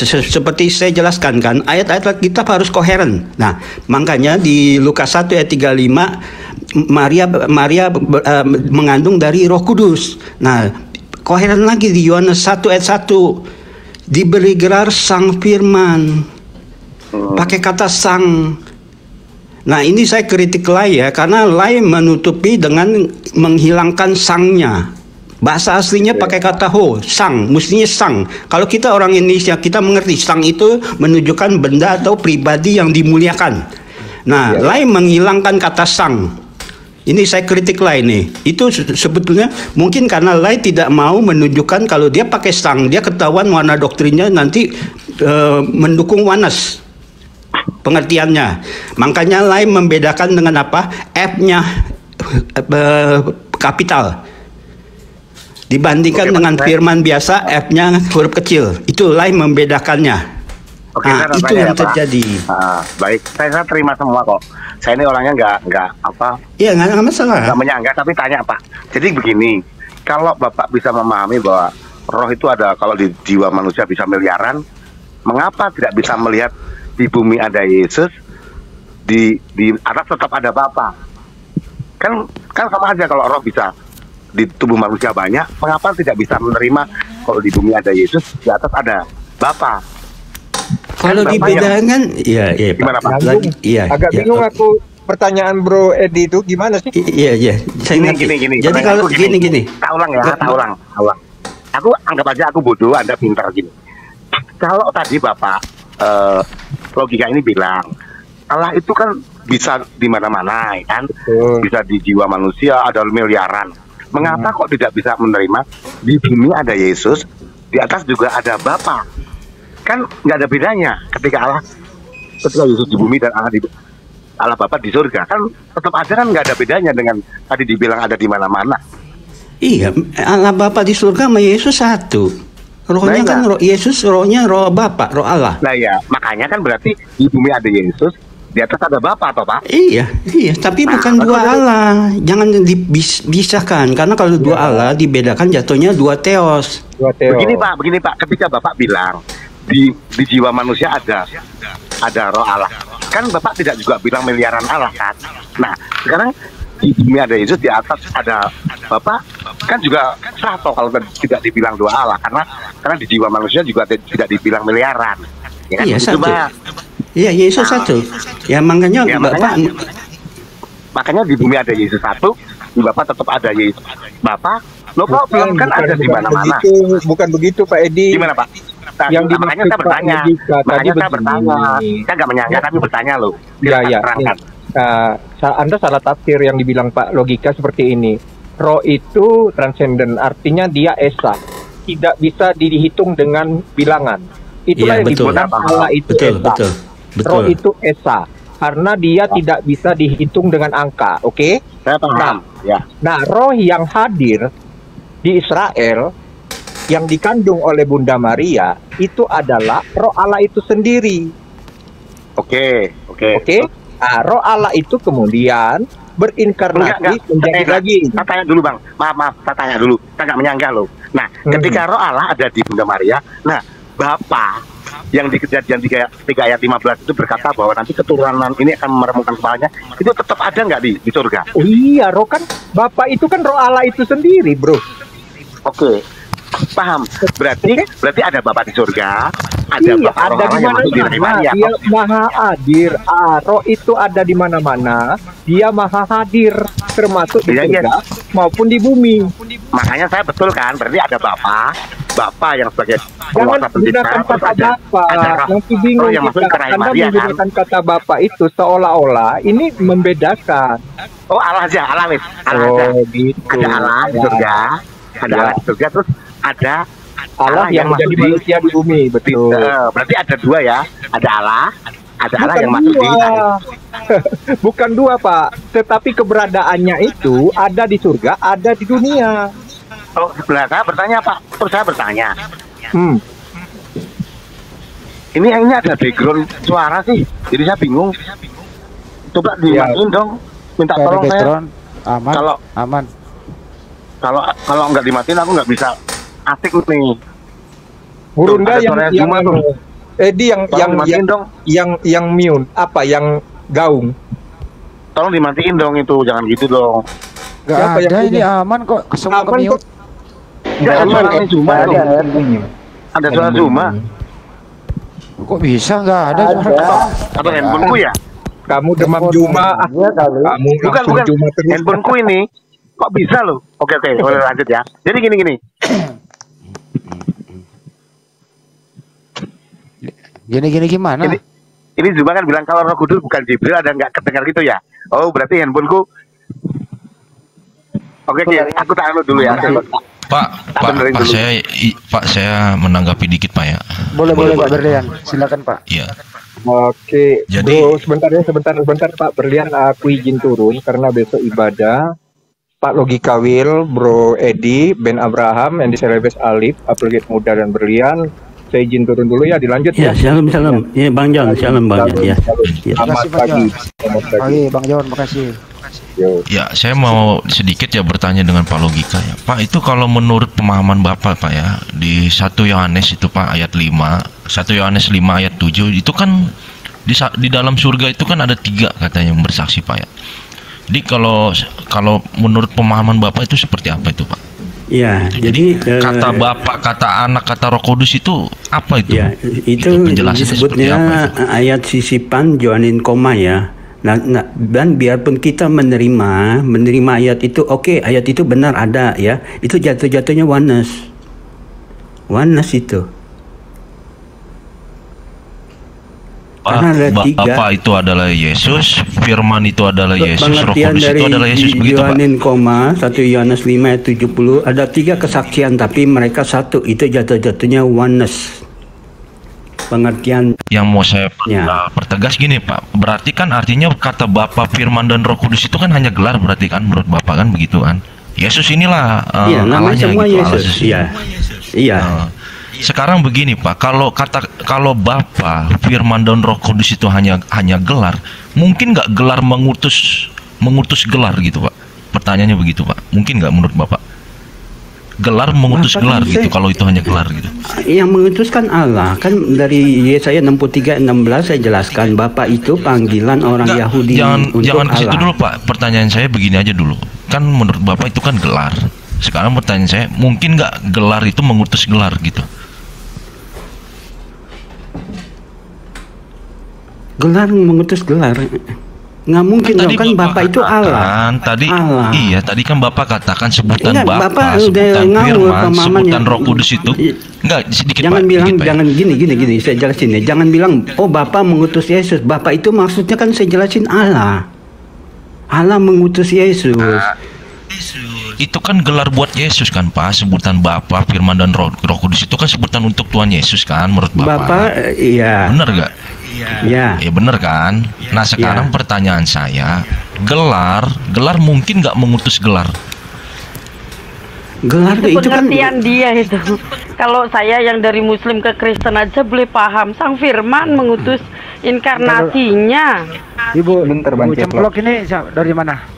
seperti saya jelaskan kan, ayat-ayat kitab harus koheren. Nah, makanya di Lukas 1 ayat 35 Maria mengandung dari Roh Kudus. Nah, koheren lagi di Yohanes 1 ayat 1 diberi gelar Sang Firman. Pakai kata sang. Nah, ini saya kritik Lai ya, karena Lai menutupi dengan menghilangkan sangnya. Bahasa aslinya pakai kata ho, sang, mestinya sang. Kalau kita orang Indonesia, kita mengerti sang itu menunjukkan benda atau pribadi yang dimuliakan. Nah, Lai menghilangkan kata sang. Ini saya kritik Lai nih. Itu sebetulnya mungkin karena Lai tidak mau menunjukkan kalau dia pakai sang, dia ketahuan warna doktrinnya nanti mendukung oneness. Pengertiannya. Makanya Lai membedakan dengan apa? F-nya kapital. Dibandingkan dengan firman biasa, F-nya huruf kecil. Itu Lai membedakannya. Itu yang terjadi. Baik, saya terima semua kok. Saya ini orangnya nggak apa. Iya, nggak masalah. Nggak menyanggah, tapi tanya Pak. Jadi begini, kalau Bapak bisa memahami bahwa roh itu ada, kalau di jiwa manusia bisa miliaran, mengapa tidak bisa melihat di bumi ada Yesus, di atas tetap ada Bapa? Kan sama aja kalau roh bisa di tubuh manusia banyak, mengapa tidak bisa menerima kalau di bumi ada Yesus, di atas ada Bapa? Kalau dibedakan, iya gimana Pak? Agak bingung aku pertanyaan Bro Edi itu gimana sih? Iya. Saya gini. Jadi kalau gini. Tak ulang. Aku anggap aja aku bodoh, Anda pintar gini. Kalau tadi Bapak logika ini bilang Allah itu kan bisa di mana-mana, kan? Bisa di jiwa manusia, ada miliaran. Mengapa kok tidak bisa menerima di bumi ada Yesus, di atas juga ada Bapa? Kan nggak ada bedanya ketika Yesus di bumi dan Allah Bapa di surga, kan tetap aja kan nggak ada bedanya dengan tadi dibilang ada di mana-mana. Iya, Allah Bapa di surga sama Yesus satu. Rohnya kan roh Yesus, rohnya roh Bapa, roh Allah. Nah ya, makanya kan berarti di bumi ada Yesus, di atas ada Bapa, atau Pak? Iya, tapi bukan dua Allah. Jangan dipisahkan, karena kalau dua Allah dibedakan jatuhnya dua teos. Begini Pak, ketika Bapak bilang di jiwa manusia ada roh Allah, kan Bapak tidak juga bilang miliaran Allah kan? Nah, sekarang di bumi ada Yesus, di atas ada Bapak, kan juga sah toh kalau tidak dibilang dua Allah, karena di jiwa manusia juga tidak dibilang miliaran. Ya kan? Iya, satu. Iya, Yesus satu. Ya makanya makanya di bumi ada Yesus satu, di Bapak tetap ada Yesus Bapak. Lo problem kan ada di mana-mana. Bukan begitu Pak Edi. Gimana Pak? Yang makanya saya bertanya. Saya nggak menyangka tapi bertanya loh. Iya. Anda salah tafsir yang dibilang Pak logika seperti ini. Roh itu transenden, artinya dia esa, tidak bisa dihitung dengan bilangan. Itulah yang dibilang Allah itu esa. Betul. Roh itu esa, karena dia tidak bisa dihitung dengan angka. Oke? Saya paham. Nah, roh yang hadir di Israel yang dikandung oleh Bunda Maria itu adalah roh Allah itu sendiri. Oke. Nah, roh Allah itu kemudian berinkarnasi menjadi daging. Saya tanya dulu Bang, maaf, saya tanya dulu. Saya nggak menyangka loh. Nah, ketika roh Allah ada di Bunda Maria, nah Bapa yang di Kejadian 3 ayat 15 itu berkata bahwa nanti keturunan ini akan meremukkan kepalanya, itu tetap ada nggak di surga? Oh iya, roh kan Bapa itu kan roh Allah itu sendiri, Bro. Oke. Paham. Berarti ada Bapa di surga, ada Bapa ada di mana-mana. Dia maha hadir. Roh itu ada di mana-mana. Dia maha hadir, termasuk di surga maupun di bumi. Makanya saya betul kan, berarti ada Bapa yang sebagai penguasa pencipta, kata Bapa. Nanti bingung Anda menggunakan kata Bapa itu seolah-olah ini membedakan. Oh Allah aja, Allah gitu. Ada Allah di surga, ada Allah di surga, terus ada Allah yang menjadi manusia di bumi, betul. Berarti ada dua ya, ada Allah yang masuk di bukan dua Pak, tetapi keberadaannya itu ada di surga, ada di dunia. Oh, sebelah saya bertanya Pak, terus saya bertanya. Ini ada background suara sih, jadi saya bingung. Coba dimatiin dong, minta tolong saya. Aman. Kalau nggak dimatiin aku nggak bisa asik nih. Burunda yang Edi yang mute apa yang gaung. Tolong dimatiin dong itu, jangan gitu dong. Gak ada ini aman kok, semua ke mute. Ada suara Zuma loh. Ada suara Zuma. Kok bisa nggak ada? Atau handphoneku ya? Kamu demam Juma. Kamu bukan handphoneku ini. Kok bisa loh? Oke, boleh lanjut ya. Jadi gini. Gini gimana? Ini Zuma kan bilang kalau Roh Kudus bukan Jibril, ada nggak kedengar gitu ya? Oh, berarti handphoneku. Oke, aku tahan dulu ya. Pak, saya menanggapi dikit Pak ya. Boleh Pak Berlian, silakan Pak. Iya. Oke, jadi sebentar Pak Berlian, aku izin turun karena besok ibadah. Pak Logika Will, Bro Edi, Ben Abraham, Andy Selebes Alif, Apelgit Muda dan Berlian. Saya izin turun dulu ya, dilanjut ya. Shalom. Ya Bang Jon, shalom Bang Jon ya. Selamat pagi Bang Jon, makasih. Ya, saya mau sedikit ya bertanya dengan Pak Logika ya. Pak, itu kalau menurut pemahaman Bapak Pak ya, di 1 Yohanes itu Pak ayat 5, 1 Yohanes 5 ayat 7 itu kan di dalam surga itu kan ada 3 katanya yang bersaksi Pak ya. Jadi kalau menurut pemahaman Bapak itu seperti apa itu Pak? Ya, jadi kata Bapak, kata Anak, kata Roh Kudus itu apa itu? Ya, itu disebutnya ayat sisipan Johanin koma ya. Nah, dan biarpun kita menerima ayat itu, oke, ayat itu benar ada ya, itu jatuh-jatuhnya oneness itu. Karena ada tiga. Bapa itu adalah Yesus, Firman itu adalah Yesus, Roh Kudus itu adalah Yesus, begitu Pak? Yohanin 1 Yohanes 5 ayat 70 ada 3 kesaksian tapi mereka satu, itu jatuh-jatuhnya oneness. Pengertian yang mau saya pertegas gini Pak, berarti kan artinya kata Bapa, Firman dan Roh Kudus itu kan hanya gelar, berarti kan menurut Bapak kan begitu kan? Yesus inilah namanya semua gitu, Yesus. Iya. Sekarang begini Pak, kalau Bapa, Firman dan Roh Kudus itu hanya gelar, mungkin nggak gelar mengutus gelar gitu Pak? Pertanyaannya begitu Pak, mungkin nggak menurut Bapak? Gelar mengutus gelar gitu, kalau itu hanya gelar gitu. Yang mengutuskan Allah kan dari Yesaya 63:16 saya jelaskan, Bapa itu panggilan orang Yahudi. Jangan ke situ dulu Pak, pertanyaan saya begini aja dulu. Kan menurut Bapak itu kan gelar. Sekarang pertanyaan saya, mungkin nggak gelar itu mengutus gelar gitu? Gelar mengutus gelar, nggak mungkin dong, kan Bapak itu Allah. Allah. Iya, tadi kan Bapak katakan sebutan Bapak, sebutan Firman, sebutan Roh Kudus itu. Enggak, sedikit jangan Pak, bilang, dikit, jangan gini, saya jelasin ya. Jangan bilang, oh Bapak mengutus Yesus. Bapak itu maksudnya kan saya jelasin Allah. Allah mengutus Yesus. Itu kan gelar buat Yesus kan Pak, sebutan Bapa, Firman dan Roh Kudus itu kan sebutan untuk Tuhan Yesus kan menurut Bapak? Iya. Bener gak? Iya. Ya bener kan? Nah sekarang pertanyaan saya, gelar mungkin nggak mengutus gelar? Gelar itu pengertian kan dia itu. Kalau saya yang dari Muslim ke Kristen aja boleh paham, Sang Firman mengutus inkarnasinya. Ibu, Cemplok ini dari mana?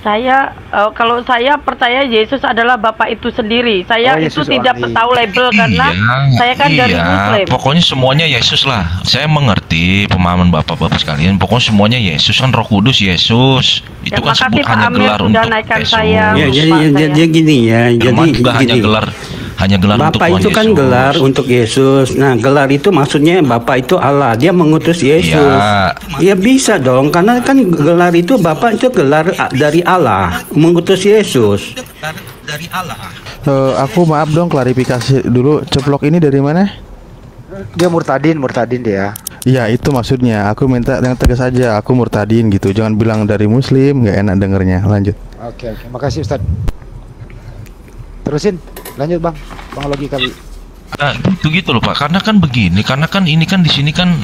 Saya kalau saya percaya Yesus adalah Bapa itu sendiri. Saya itu tidak tahu label karena saya kan dari Muslim. Pokoknya semuanya Yesus lah. Saya mengerti pemahaman Bapak-bapak sekalian. Pokoknya semuanya Yesus kan, Roh Kudus Yesus. Itu kan sebut hanya gelar untuk Yesus. Jadi gini ya. Jadi hanya gelar Bapak untuk Tuhan itu kan Yesus. Gelar untuk Yesus. Nah, gelar itu maksudnya Bapak itu Allah. Dia mengutus Yesus. Ya bisa dong, karena kan gelar itu Bapak itu gelar dari Allah, mengutus Yesus. Dari Allah. Aku maaf dong, klarifikasi dulu. Ceplok ini dari mana? Dia murtadin dia. Iya, itu maksudnya. Aku minta yang tegas aja. Aku murtadin gitu. Jangan bilang dari Muslim, nggak enak dengernya. Lanjut. Oke. Makasih Ustadz. Terusin, lanjut bang logika. Nah, gitu loh Pak, karena kan begini, karena kan ini kan di sini kan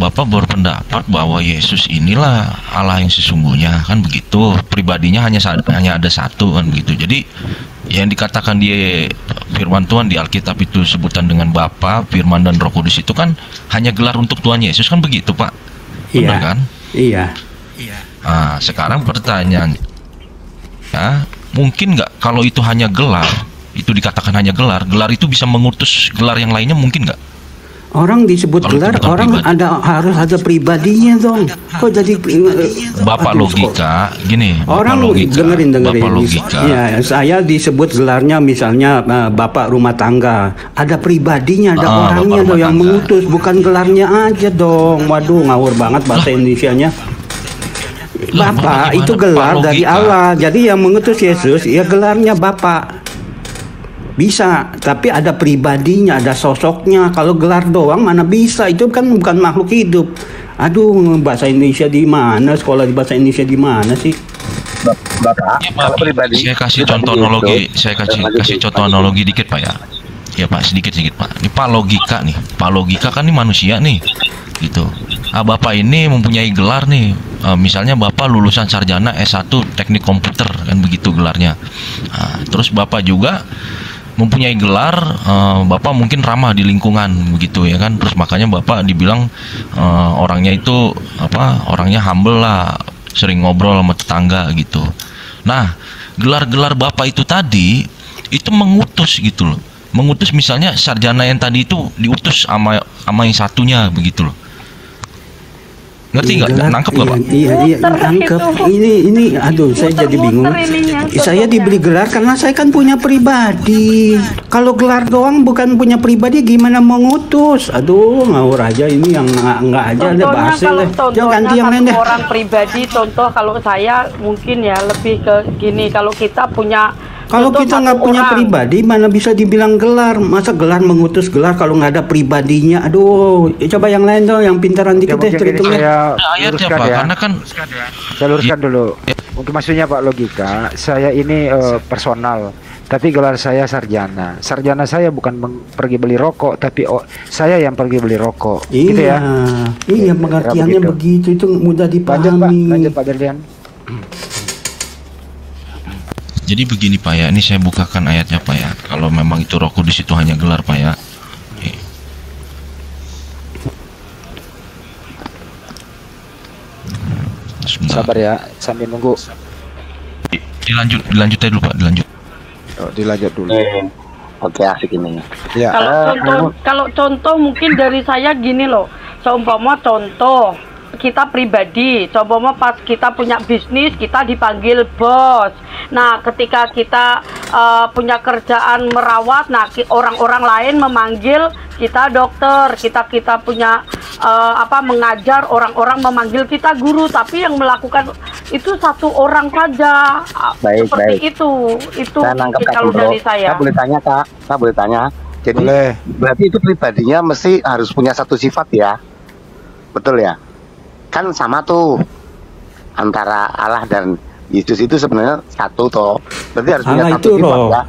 Bapak berpendapat bahwa Yesus inilah Allah yang sesungguhnya kan begitu, pribadinya hanya ada satu kan gitu. Jadi yang dikatakan dia Firman Tuhan di Alkitab itu sebutan dengan Bapa, Firman dan Roh Kudus itu kan hanya gelar untuk Tuhan Yesus kan begitu Pak? Benar kan? Iya. Nah, sekarang pertanyaan, ya mungkin nggak kalau itu hanya gelar, itu dikatakan hanya gelar itu bisa mengutus gelar yang lainnya, mungkin nggak? Orang disebut gelar, orang pribadi. Harus ada pribadinya dong. Kok jadi Bapak logika gini, orang dengerin Bapak logika. Ya, saya disebut gelarnya misalnya Bapak rumah tangga, ada pribadinya, ada orangnya dong yang mengutus, bukan gelarnya aja dong. Waduh, ngawur banget bahasa Indonesianya. Bapak itu gelar dari Allah. Jadi yang mengutus Yesus ya gelarnya Bapak. Bisa, tapi ada pribadinya, ada sosoknya. Kalau gelar doang mana bisa, itu kan bukan makhluk hidup. Aduh, bahasa Indonesia di mana? Sekolah di bahasa Indonesia di mana sih? Bapak, kalau pribadi saya kasih contoh analogi, saya kasih contoh analogi dikit Pak ya. Ya Pak, sedikit Pak. Ini Pak logika nih. Pak logika kan ini manusia nih. Gitu. Bapak ini mempunyai gelar nih, misalnya Bapak lulusan sarjana S1 teknik komputer kan begitu gelarnya. Terus Bapak juga mempunyai gelar, Bapak mungkin ramah di lingkungan begitu ya kan, terus makanya Bapak dibilang orangnya itu orangnya humble lah, sering ngobrol sama tetangga gitu. Nah, gelar-gelar Bapak itu tadi itu mengutus gitu loh, mengutus misalnya sarjana yang tadi itu diutus sama yang satunya begitu loh. Ngerti nggak? Nangkep nggak, Pak? Iya, nangkep. Ini, aduh, saya jadi bingung. Saya diberi gelar karena saya kan punya pribadi. Kalau gelar doang bukan punya pribadi, gimana mau ngutus? Aduh, ngawur aja ini yang nggak aja ada bahasa deh. Jangan ganti yang lain deh. Orang pribadi, contoh kalau saya mungkin ya lebih ke gini. Kalau kita punya Kalau kita nggak punya pribadi, mana bisa dibilang gelar? Masa gelar mengutus gelar kalau nggak ada pribadinya? Aduh, coba yang lain dong, yang pintaran dikit deh Saya ceritanya. Ayatnya luruskan Pak, ya. karena kan Saya luruskan dulu. Mungkin maksudnya Pak logika, saya ini personal, tapi gelar saya sarjana. Sarjana saya bukan pergi beli rokok, tapi saya yang pergi beli rokok. Iya, gitu ya. Iya, pengertiannya begitu, itu mudah dipahami. Lanjut Pak Berlian. jadi begini Pak ya, ini saya bukakan ayatnya Pak ya. Kalau memang itu Roh Kudus itu hanya gelar Pak ya. Sebentar. Sabar ya, sambil nunggu. Dilanjut aja dulu Pak, dilanjut. Dilanjut dulu. Oke, asik ini. Ya. Kalau contoh mungkin dari saya gini loh. Seumpama contoh kita pribadi, coba pas kita punya bisnis kita dipanggil bos. Nah, ketika kita punya kerjaan merawat, nah orang-orang lain memanggil kita dokter, kita punya mengajar, orang-orang memanggil kita guru, tapi yang melakukan itu satu orang saja. Seperti itu Saya nangkep kalau dari saya. Saya boleh tanya Kak, saya boleh tanya. Jadi berarti itu pribadinya mesti harus punya satu sifat ya, betul ya? Kan sama tuh antara Allah dan Yesus itu sebenarnya satu toh. Berarti harus punya Allah satu itu sifat roh. ya.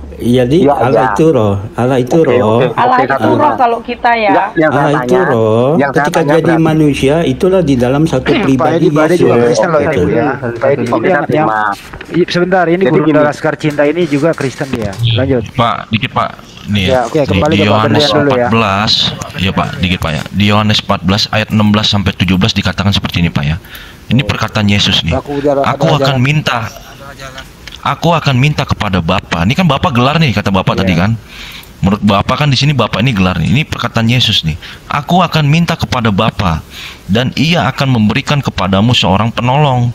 Jadi Ya, Allah ya. itu roh. Allah itu roh. Allah itu roh kalau kita ya. Allah itu roh. Ketika jadi manusia itulah di dalam satu pribadi Yesus. Juga Kristen loh ini Betul. ya. Sebentar, ini guru kita Laskar Cinta ini juga Kristen dia. Lanjut. Pak, dikit Pak. Nih Ya, oke, kembali di ke Pak Yohanes Berlian dulu ya. 14, ya Pak, dikit Pak ya. Di Yohanes 14 ayat 16 sampai 17 dikatakan seperti ini Pak ya. Ini perkataan Yesus nih. Aku akan minta kepada Bapa. Ini kan Bapa gelar nih kata Bapa tadi kan. Menurut Bapa kan di sini Bapa ini gelar nih. Ini perkataan Yesus nih. Aku akan minta kepada Bapa dan Ia akan memberikan kepadamu seorang penolong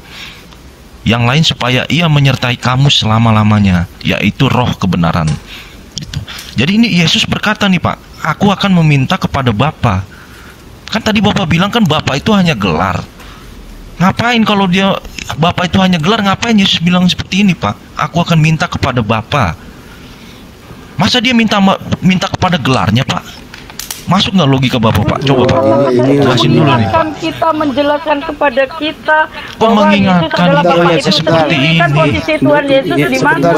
yang lain supaya Ia menyertai kamu selama-lamanya, yaitu Roh kebenaran. Gitu. Jadi ini Yesus berkata nih Pak, aku akan meminta kepada Bapa. Kan tadi Bapak bilang kan Bapa itu hanya gelar. Ngapain kalau dia Bapa itu hanya gelar, ngapain Yesus bilang seperti ini Pak? Aku akan minta kepada Bapa. Masa dia minta kepada gelarnya Pak? Masuk nggak logika Bapak Pak? Coba Pak, jelasin dulu nih Pak. Kita menjelaskan kepada kita bahwa Yesus adalah Bapa itu seperti ini. Kan posisi Tuhan Yesus di mana?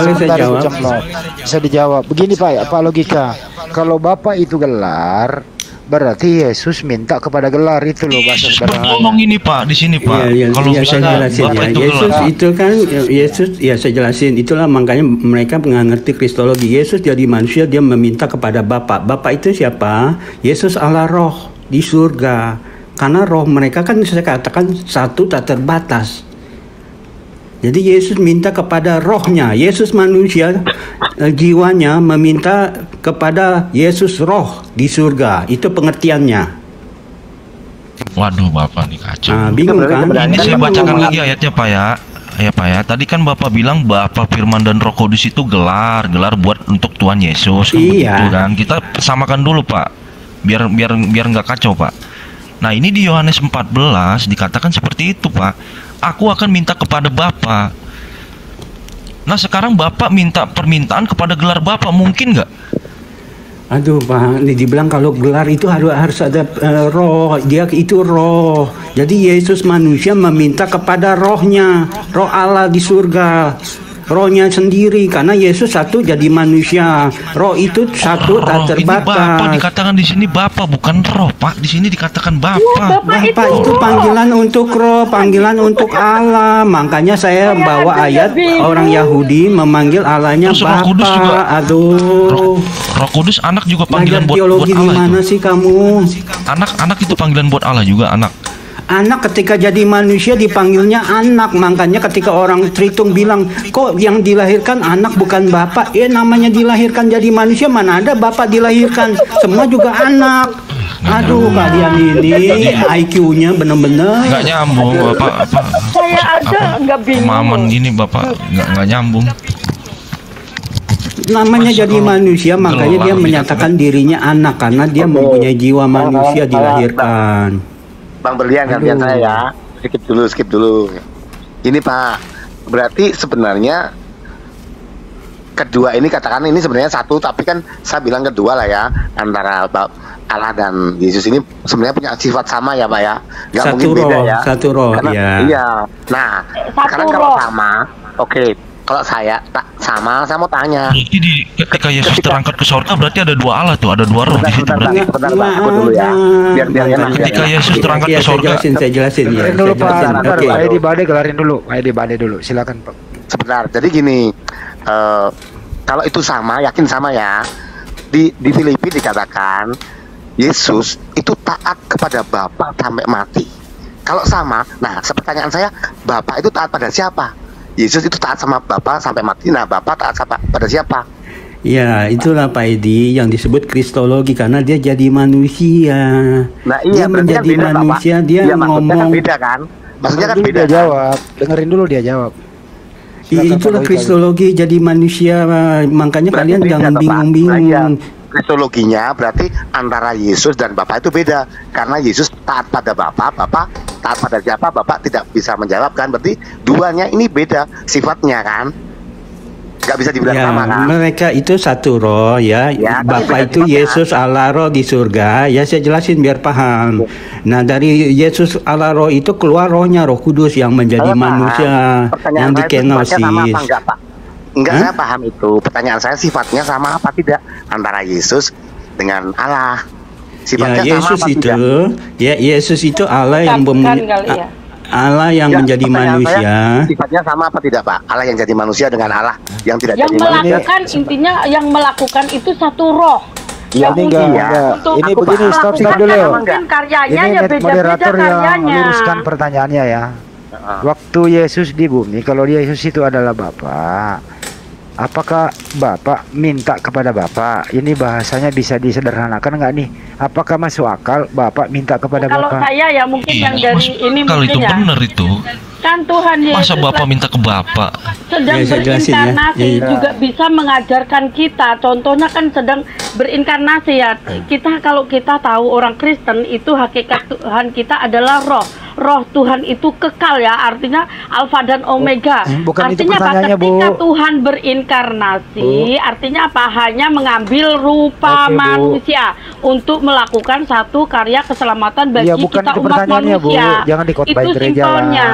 Bisa dijawab. Begini Pak logika. Kalau Bapa itu gelar, berarti Yesus minta kepada gelar itu loh bahasa sederhana. Ngomong ini Pak di sini Pak. Kalau misalnya Bapak itu Yesus gelar. itu kan Yesus ya saya jelasin itulah makanya mereka nggak ngerti kristologi. Yesus jadi manusia dia meminta kepada Bapa. Bapa itu siapa? Yesus Allah Roh di surga. Karena roh mereka kan saya katakan satu tak terbatas. Jadi Yesus minta kepada rohnya. Yesus manusia jiwanya meminta kepada Yesus roh di surga. Itu pengertiannya. Waduh Bapak nih kacau. Nah, bingung kan? Ini saya bacakan lagi ayatnya Pak ya. Ya Pak ya. Tadi kan Bapak bilang Bapa, Firman dan Roh Kudus itu gelar buat untuk Tuhan Yesus. Kan begitu kan. Kita samakan dulu Pak. Biar nggak kacau Pak. Nah ini di Yohanes 14 dikatakan seperti itu Pak. Aku akan minta kepada Bapa. Nah sekarang Bapak minta permintaan kepada gelar Bapak, mungkin nggak? Aduh Pak, dibilang kalau gelar itu harus ada roh, dia itu roh. Jadi Yesus manusia meminta kepada rohnya, roh Allah di surga. Rohnya sendiri karena Yesus satu jadi manusia. Roh itu satu tak terbatas. Ini Bapak dikatakan di sini Bapak bukan roh Pak. Di sini dikatakan Bapak. Bapak itu panggilan untuk roh, panggilan untuk Allah. Makanya saya bawa ayat orang Yahudi memanggil Allahnya Terus Bapak. Roh Kudus juga. Aduh. Roh Kudus anak juga panggilan buat teologi Allah di mana itu. sih kamu? Anak itu panggilan buat Allah juga anak. Anak ketika jadi manusia dipanggilnya anak. Makanya ketika orang Tritung bilang, kok yang dilahirkan anak bukan bapak? Ya namanya dilahirkan jadi manusia, mana ada bapak dilahirkan? Semua juga anak. Aduh, kalian ini IQ-nya bener-bener nggak nyambung, Bapak. Saya aja nggak bingung. Pemahaman gini, Bapak, nggak nyambung. Namanya jadi manusia, makanya dia menyatakan dirinya anak karena dia mempunyai jiwa manusia dilahirkan. Bang Berlian, gantian saya ya. Skip dulu. Ini Pak, berarti sebenarnya kedua ini katakan ini sebenarnya satu, tapi kan saya bilang kedua lah ya, antara Allah dan Yesus ini sebenarnya punya sifat sama ya Pak ya, nggak mungkin beda ya. Satu roh, ya. Iya. Nah, sekarang kalau sama, oke. Kalau saya tak sama, saya mau tanya. Jadi ketika Yesus terangkat ke surga berarti ada dua Allah tuh, ada dua roh di situ berarti. Sebentar Pak, dulu ya. Biar enak. Ketika Yesus terangkat ke surga. Saya jelasin ya. Dulu Pak, Pak Edi Bade gelarin dulu. Pak Edi Bade dulu, silakan Pak. Sebentar. Jadi gini, kalau itu sama, yakin sama ya. Di Filipi dikatakan Yesus itu taat kepada Bapa sampai mati. Kalau sama, nah pertanyaan saya, Bapa itu taat pada siapa? Yesus itu taat sama Bapa sampai mati. Nah, Bapa taat pada siapa? Ya, itulah Pak Edi yang disebut kristologi karena dia jadi manusia. Nah, iya, dia menjadi kan beda, manusia, Bapak. dia ya, ngomong. Kan beda kan? Maksudnya kan beda. Dia jawab. Dengerin dulu dia jawab. Itulah kristologi jadi manusia, makanya berarti kalian jangan bingung-bingung. Kristologinya berarti antara Yesus dan Bapa itu beda, karena Yesus taat pada Bapa, Bapa taat pada siapa, Bapa tidak bisa menjawab kan, berarti duanya ini beda sifatnya kan, nggak bisa dibilang ya, sama kan. Mereka itu satu roh ya, Bapa itu Yesus Allah roh di surga ya, saya jelasin biar paham. Nah dari Yesus Allah roh itu keluar rohnya Roh Kudus yang menjadi manusia, yang dikenosis. Enggak, saya paham itu. Pertanyaan saya sifatnya sama apa tidak antara Yesus dengan Allah? Sifatnya ya, Yesus sama apa itu, tidak? ya Yesus itu Allah yang Allah yang menjadi manusia. Sifatnya sama apa tidak Pak? Allah yang jadi manusia dengan Allah yang tidak yang jadi manusia. Melakukan intinya yang melakukan itu satu roh. Ya, ini enggak. Ini begini, stop dulu. Karyanya ini ya beda-beda moderator yang karyanya. luruskan pertanyaannya ya. Waktu Yesus di bumi, kalau Yesus itu adalah Bapa, apakah Bapak minta kepada Bapak? Ini bahasanya bisa disederhanakan nggak nih? Apakah masuk akal Bapak minta kepada Kalau Bapak? Kalau saya ya mungkin yang dari ini kalau mungkin itu ya. benar itu. Kan Tuhan Yesus masa Bapak minta ke Bapak sedang berinkarnasi juga bisa mengajarkan kita. Contohnya kan sedang berinkarnasi ya. Kita kalau kita tahu orang Kristen itu hakikat Tuhan kita adalah roh. Roh Tuhan itu kekal ya, artinya alfa dan omega. Bukan artinya itu apa? Ketika Bu. Tuhan berinkarnasi, artinya apa? Hanya mengambil rupa manusia untuk melakukan satu karya keselamatan bagi kita umat manusia. Bu. Jangan dikotbah itu gereja simpelnya.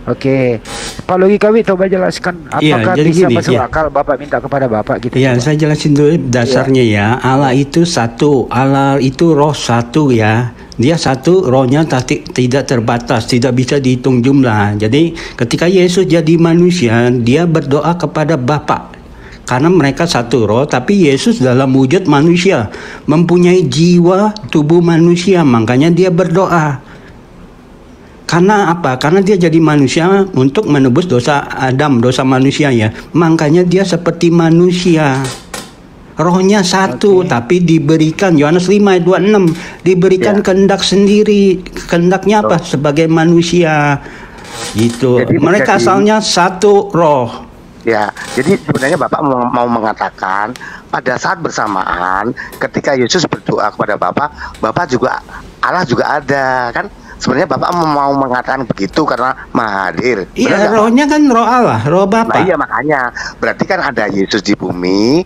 Oke, Pak Logikawi coba jelaskan apakah bisa masuk akal Bapak minta kepada Bapak gitu? Ya, saya jelasin dulu dasarnya ya. Allah itu satu, Allah itu roh satu ya. Dia satu, rohnya tidak terbatas, tidak bisa dihitung jumlah. Jadi ketika Yesus jadi manusia, dia berdoa kepada Bapa. Karena mereka satu roh, tapi Yesus dalam wujud manusia, mempunyai jiwa tubuh manusia, makanya dia berdoa. Karena apa? Karena dia jadi manusia untuk menebus dosa Adam, dosa manusia ya. Makanya dia seperti manusia. Rohnya satu, tapi diberikan Yohanes 5 ayat 26 diberikan kehendak sendiri. Kehendaknya apa? Sebagai manusia. Gitu. Jadi, mereka asalnya satu roh. Ya, jadi sebenarnya Bapak mau mengatakan pada saat bersamaan ketika Yesus berdoa kepada Bapak juga Allah juga ada kan? Sebenarnya Bapak mau mengatakan begitu karena Maha Hadir. Iya, rohnya kan roh Allah, roh Bapak. Nah, iya makanya berarti kan ada Yesus di bumi,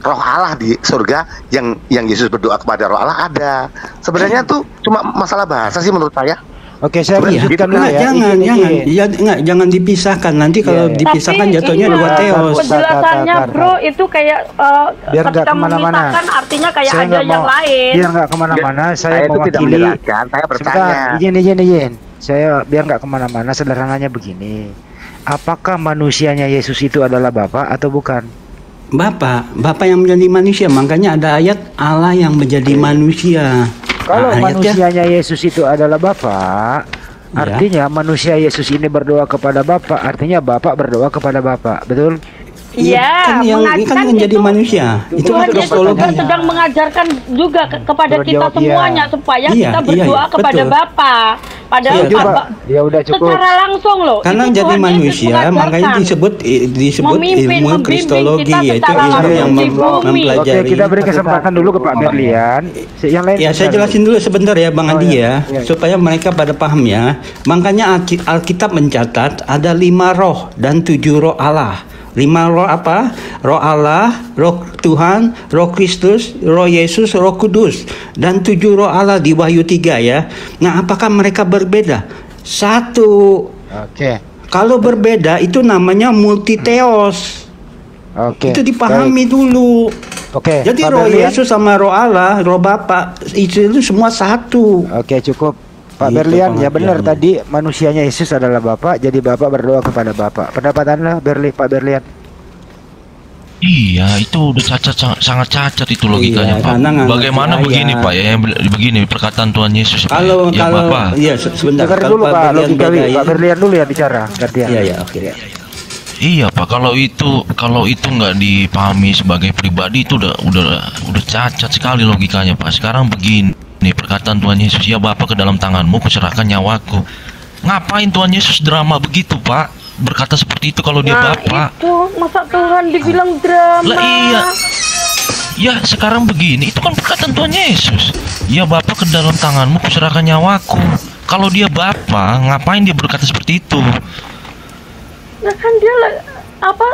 roh Allah di surga, yang Yesus berdoa kepada roh Allah ada. Sebenarnya tuh cuma masalah bahasa sih menurut saya. Oke, saya lanjutkan dulu ya. Jangan dipisahkan. Nanti kalau dipisahkan jatuhnya dua teos. Penjelasannya Bro itu kayak biar nggak kemana-mana. Artinya kayak saya ada yang lain. Biar nggak kemana-mana, saya mewakili. Saya bertanya. Izin. Saya biar nggak kemana-mana. Sederhananya begini. Apakah manusianya Yesus itu adalah Bapa atau bukan? Bapak yang menjadi manusia. Makanya ada ayat Allah yang menjadi manusia. Kalau manusianya Yesus itu adalah Bapa, artinya manusia Yesus ini berdoa kepada Bapa, artinya Bapak berdoa kepada Bapak, betul? Iya, kan menjadi manusia. Itu Tuhan Yesus juga sedang mengajarkan juga kepada kita semuanya supaya kita berdoa kepada Bapa. Padahal dia udah cukup. Secara langsung loh. Karena jadi manusia, makanya disebut ilmu kristologi, yaitu ilmu yang mempelajari. Oke, kita beri kesempatan dulu ke Pak Berlian. Yang lain. Ya, saya jelasin dulu sebentar ya, Bang Andi ya, supaya mereka pada paham ya. Makanya Alkitab mencatat ada 5 roh dan 7 roh Allah. 5 roh apa? Roh Allah, roh Tuhan, roh Kristus, roh Yesus, roh Kudus. Dan 7 roh Allah di Wahyu 3 ya. Nah, apakah mereka berbeda? Satu. Oke. Kalau berbeda itu namanya multiteos. Oke. Itu dipahami dulu. Oke. Jadi roh Yesus sama roh Allah, roh Bapa itu semua satu. Oke, cukup. Pak Berlian, ya benar tadi manusianya Yesus adalah Bapa, jadi Bapa berdoa kepada Bapa. Pendapat Anda, Pak Berlian? Iya, itu udah sangat cacat itu logikanya, Pak. Bagaimana begini, Pak ya? Begini perkataan Tuhan Yesus. Kalau Bapak. Iya, sebentar. Dengar dulu Pak, Pak Berlian dulu ya bicara. Iya, oke. Iya Pak, kalau itu nggak dipahami sebagai pribadi itu udah cacat sekali logikanya Pak. Sekarang begini, perkataan Tuhan Yesus, ya Bapa ke dalam tanganmu kuserahkan nyawaku. Ngapain Tuhan Yesus drama begitu Pak? Berkata seperti itu kalau dia Bapa. Itu masa Tuhan dibilang drama? Lah iya. Ya sekarang begini, itu kan perkataan Tuhan Yesus. Ya Bapa ke dalam tanganmu kuserahkan nyawaku. Kalau dia Bapa, ngapain dia berkata seperti itu? Nah kan dia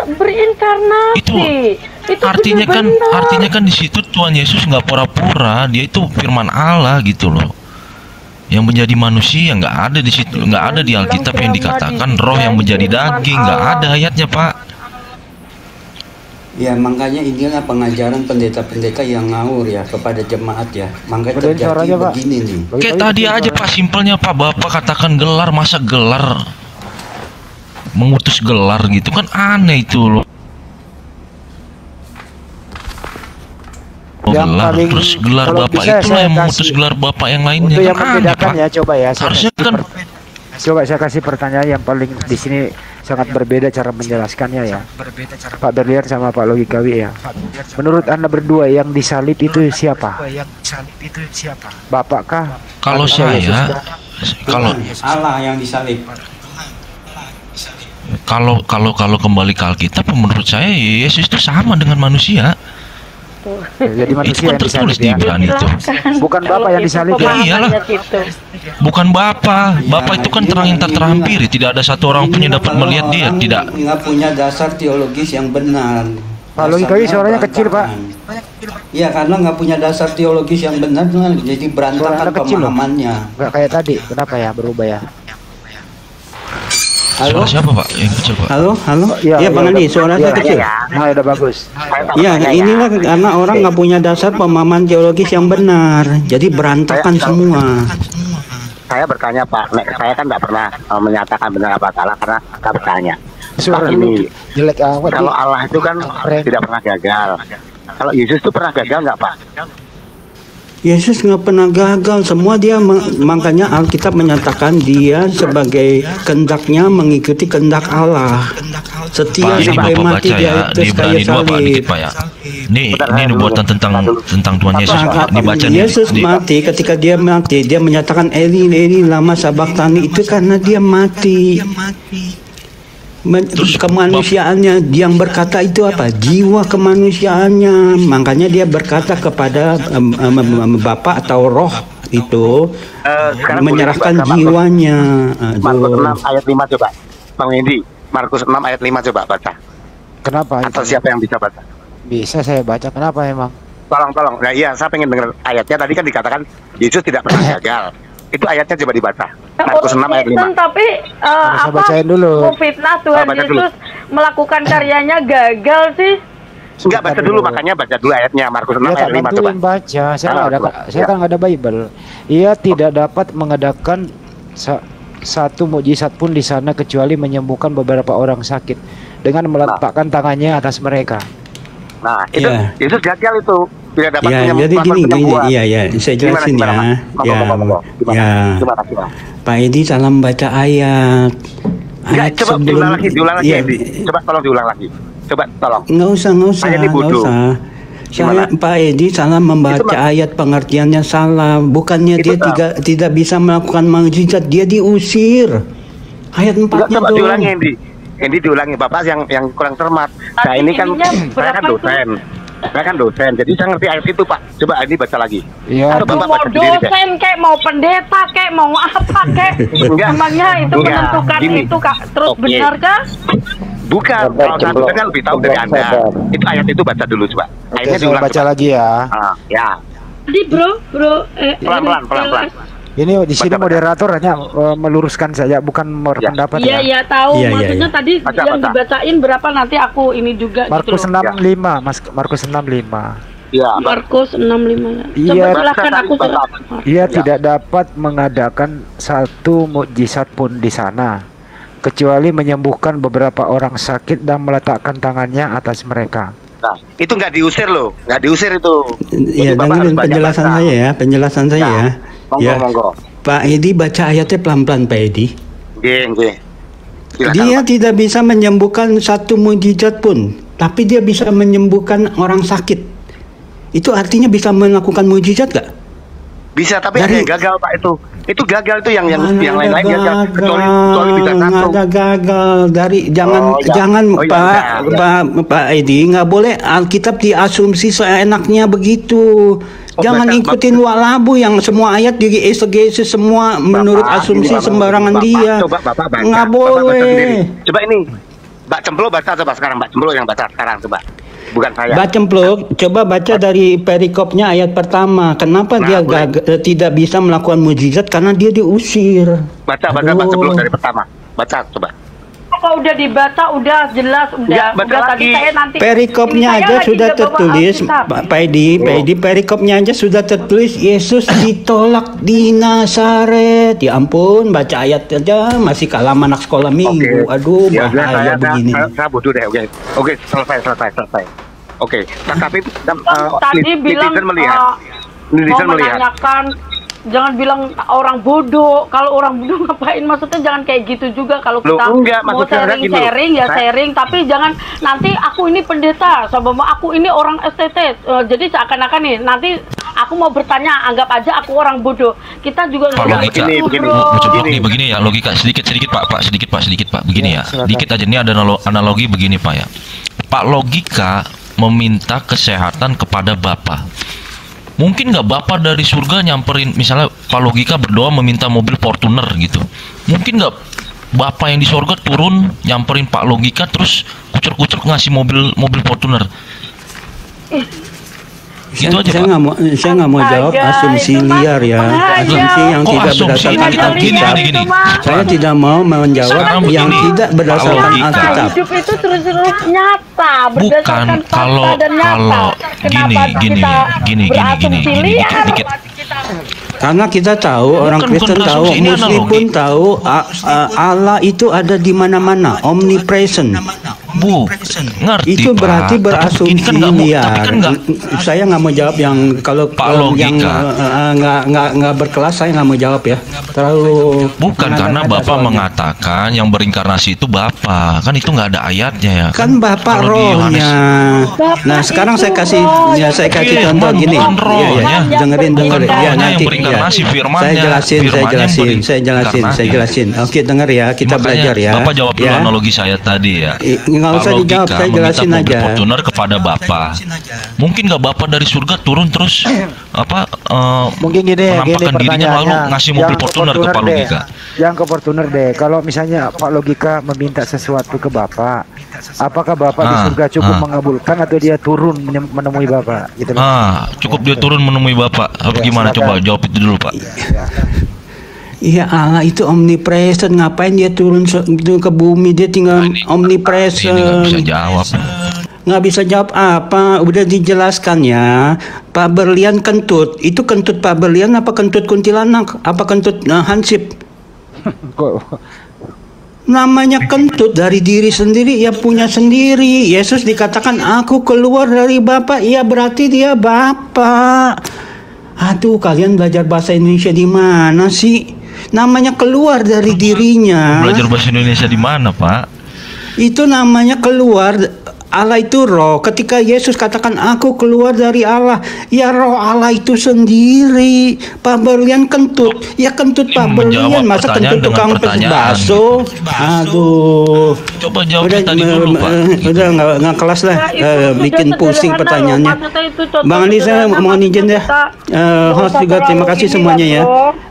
berinkarnasi. Itu artinya kan di situ Tuhan Yesus nggak pura-pura, dia itu firman Allah gitu loh. Yang menjadi manusia nggak ada di situ, nggak ada di Alkitab yang dikatakan roh yang menjadi daging, nggak ada ayatnya Pak. Ya makanya inilah pengajaran pendeta-pendeta yang ngawur ya kepada jemaat ya. Makanya terjadi begini nih. Kayak tadi aja Pak, simpelnya Pak, Bapak katakan gelar, masa gelar mengutus gelar gitu kan aneh itu loh. Terus gelar Bapak itulah yang mengutus gelar Bapak yang lainnya. Untuk yang membedakan ya, coba ya. Harusnya kan. Coba saya kasih pertanyaan yang paling di sini sangat berbeda cara menjelaskannya ya. Pak Berlian sama Pak Logikawi ya. Menurut Anda berdua yang disalib itu siapa? Bapak kah? Kalau saya, kalau Allah yang disalib. Kalau kembali ke Alkitab, menurut saya Yesus itu sama dengan manusia. Jadi manusia itu kan tertulis di Ibrani itu. Bukan Bapak yang disalib ya? Iyalah. Bukan Bapak. Bapak itu kan terang yang tak terhampiri. Tidak ada satu orang pun yang dapat melihat dia. Tidak. Nggak punya dasar teologis yang benar. Pak Logikawi suaranya kecil Pak. Iya karena nggak punya dasar teologis yang benar, jadi berantakan pemahamannya. Nggak kayak tadi. Kenapa ya berubah ya? Halo? Suara siapa Pak? Yang kecil Pak? Halo? Ya Bang Andi, suara saya kecil. Nah udah bagus. Ya inilah karena orang nggak punya dasar pemahaman teologis yang benar, jadi berantakan semua. Saya bertanya Pak, saya kan nggak pernah menyatakan benar apa salah karena nggak bertanya. Suara ini jelek amat. Kalau Allah itu kan tidak pernah gagal. Kalau Yesus itu pernah gagal nggak Pak? Yesus nggak pernah gagal, semua dia makanya Alkitab menyatakan dia sebagai kehendaknya mengikuti kehendak Allah. Setia sampai mati dia itu sekali salib. Ini nubuatan tentang Tuhan Yesus. Dibaca Yesus mati, ketika dia mati dia menyatakan Eli Eli lama sabachthani, itu karena dia mati. Kemanusiaannya yang berkata itu apa? Jiwa kemanusiaannya. Makanya dia berkata kepada Bapa atau Roh itu menyerahkan jiwanya. Markus 6 ayat 5 coba. Bang Wendy, Markus 6 ayat 5 coba baca. Kenapa? Atau siapa yang bisa baca? Bisa saya baca. Kenapa emang? Tolong. Nah, iya, saya pengen dengar ayatnya. Tadi kan dikatakan Yesus tidak pernah gagal. Itu ayatnya coba dibaca. Markus 6 ayat 5. Tapi bacain dulu. Fitnah Tuhan Yesus melakukan karyanya gagal sih. Enggak, baca dulu, makanya baca dulu ayatnya Markus 6 ayat 5 coba. Baca. Saya kan nggak ada Bible. Ia tidak dapat mengadakan satu mukjizat pun di sana kecuali menyembuhkan beberapa orang sakit dengan meletakkan tangannya atas mereka. Nah, itu Yesus gagal itu. Tidak dapat jadi gini, saya jelasin Pak Edi salah baca ayat. Coba diulang lagi. Coba tolong diulang lagi. Coba tolong. Nggak usah. Saya ini bodoh. Saya Pak Edi salah membaca ayat, pengertiannya salah. Bukannya dia tidak bisa melakukan mukjizat, dia diusir. Ayat 4-nya coba diulangi, Endi diulangi, Bapak yang kurang cermat. Saya ini kan saya kan dosen, jadi saya ngerti ayat itu, Pak. Coba ini baca lagi. Iya. Mau dosen kayak mau pendeta kayak mau apa kayak, emangnya itu menentukan itu Kak terus benar kah? Bukan, kalau saya dosen kan lebih tahu dari Anda. Itu ayat itu baca dulu coba. Ayatnya diulang baca lagi ya. Ya. Jadi bro, pelan. Ini di sini moderator hanya meluruskan saja, bukan berpendapat. Iya, tahu. Maksudnya tadi yang dibacain berapa nanti aku ini juga. Markus 65, Mas. Markus 65. Iya. Markus 65 ya. Iya, coba silakan aku. Ia tidak dapat mengadakan satu mukjizat pun di sana, kecuali menyembuhkan beberapa orang sakit dan meletakkan tangannya atas mereka. Nah, itu nggak diusir loh, nggak diusir itu. Iya, dengerin penjelasan saya ya. Monggo. Pak Edi baca ayatnya pelan-pelan, Pak Edi. Nggih. Dia tidak bisa menyembuhkan satu mukjizat pun, tapi dia bisa menyembuhkan orang sakit. Itu artinya bisa melakukan mukjizat gak? Bisa, tapi ada yang gagal, Pak, itu. Itu gagal itu yang lain-lain gagal. Kecuali bisa satu. Ada gagal dari jangan Pak Edi, nggak boleh Alkitab diasumsi seenaknya begitu. Jangan ikutin walabu yang semua ayat di exegesis semua menurut asumsi sembarangan dia. Nggak boleh. Coba ini, Mbak Cemplo baca coba sekarang, Mbak Cemplo yang baca sekarang coba. Bukan saya. Mbak Cemplo, coba baca dari perikopnya ayat pertama. Kenapa dia tidak bisa melakukan mukjizat? Karena dia diusir. Baca Mbak Cemplo dari pertama. Baca coba. Kalau udah dibaca udah jelas udah tadi saya nanti perikopnya aja sudah tertulis Pak Edi, perikopnya aja sudah tertulis Yesus ditolak di Nazaret. Ya ampun, baca ayat aja masih kalah anak sekolah minggu. Aduh, bahaya begini. Saya bodoh deh. Oke, selesai. Oke, tapi tadi bilang menanyakan, jangan bilang orang bodoh. Kalau orang bodoh ngapain? Maksudnya jangan kayak gitu juga. Kalau kita mau sharing, tapi jangan nanti aku ini pendeta, sama aku ini orang STT. Jadi seakan-akan nih nanti aku mau bertanya, anggap aja aku orang bodoh. Kita juga begini ya, logika sedikit Pak. Begini ya. Dikit aja, ini ada analogi begini Pak ya. Pak Logika meminta kesehatan kepada Bapak. Mungkin nggak Bapak dari surga nyamperin, misalnya Pak Logika berdoa meminta mobil Fortuner gitu. Mungkin nggak Bapak yang di surga turun nyamperin Pak Logika terus kucur-kucur ngasih mobil Fortuner. Gitu aja, saya nggak mau jawab asumsi liar ya, asumsi yang tidak berdasarkan Alkitab. Saya tidak mau menjawab yang tidak berdasarkan Alkitab. Hidup itu terus nyata, berdasarkan kalau gini dikit. Karena kita tahu, orang Kristen tahu, Muslim pun tahu, Allah itu ada di mana-mana, omnipresent. Ngerti itu berarti berasumsi liar. Saya nggak mau jawab yang kalau yang nggak berkelas, saya nggak mau jawab ya. Terlalu bukan karena Bapak mengatakan yang berinkarnasi itu Bapak, kan itu nggak ada ayatnya ya. Kan Bapak rohnya. Nah sekarang saya kasih contoh gini. Dengerin ya nanti. Saya jelasin. Oke, denger ya, kita belajar ya. Bapak jawab dulu analogi saya tadi ya. Nggak usah dijawab, saya jelasin aja. Fortuner kepada Bapak. Mungkin nggak Bapak dari surga turun terus mungkin menampakkan dirinya lalu ngasih mobil Fortuner ke Pak Logika. Yang ke Fortuner deh. Kalau misalnya Pak Logika meminta sesuatu ke Bapak, apakah Bapak di surga cukup mengabulkan atau dia turun menemui Bapak? Gitu. Cukup dia turun menemui Bapak. Apa gimana? Coba jawab itu dulu Pak. Iya, Allah itu omnipresent. Ngapain dia turun ke bumi? Dia tinggal omnipresent. Ini nggak bisa jawab. Nggak bisa jawab apa? Udah dijelaskan ya. Pak Berlian kentut. Itu kentut Pak Berlian apa kentut kuntilanak? Apa kentut hansip? Namanya kentut dari diri sendiri, ya punya sendiri. Yesus dikatakan aku keluar dari Bapa, ya berarti dia Bapa. Aduh, kalian belajar bahasa Indonesia di mana sih? Namanya keluar dari dirinya. Belajar bahasa Indonesia di mana, Pak? Itu namanya keluar. Allah itu roh. Ketika Yesus katakan aku keluar dari Allah, ya roh Allah itu sendiri. Pak Berlian kentut, ya kentut Pak Berlian, masa kentut tukang bakso? Aduh. Coba jawab tadi dulu, Pak. Udah nggak kelas lah, bikin pusing pertanyaannya. Bang Andi, saya mohon izin ya. Host juga terima kasih semuanya ya.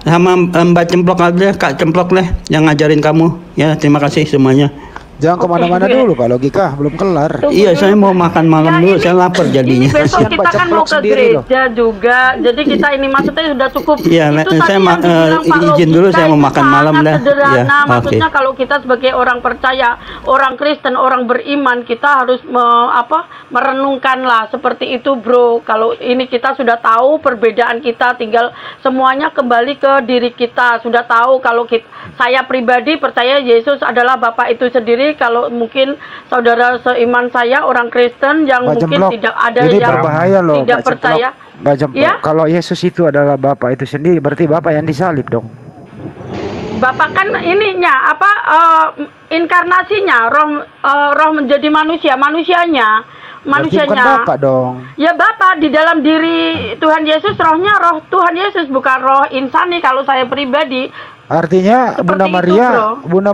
Sama Mbak Cemplok ada, Kak Cemplok lah yang ngajarin kamu ya. Terima kasih semuanya. Jangan kemana-mana dulu Pak Logika, belum kelar. Iya, saya mau makan malam dulu, saya lapar jadinya. Ini besok kita kan mau ke gereja juga, jadi kita ini maksudnya sudah cukup. Iya, saya izin dulu, saya mau makan malam dah. Ya, maksudnya kalau kita sebagai orang percaya, orang Kristen, orang beriman, kita harus merenungkan lah seperti itu, bro. Kalau ini kita sudah tahu perbedaan kita, tinggal semuanya kembali ke diri kita. Sudah tahu kalau saya pribadi percaya Yesus adalah Bapa itu sendiri. Kalau mungkin saudara seiman saya orang Kristen yang mungkin tidak ada ini yang berbahaya loh, tidak percaya. Ya? Kalau Yesus itu adalah Bapa itu sendiri, berarti Bapa yang disalib dong. Bapak kan ininya inkarnasinya, roh menjadi manusianya. Bukan Bapak dong. Ya Bapak di dalam diri Tuhan Yesus, rohnya roh Tuhan Yesus, bukan roh insani kalau saya pribadi. Artinya Bunda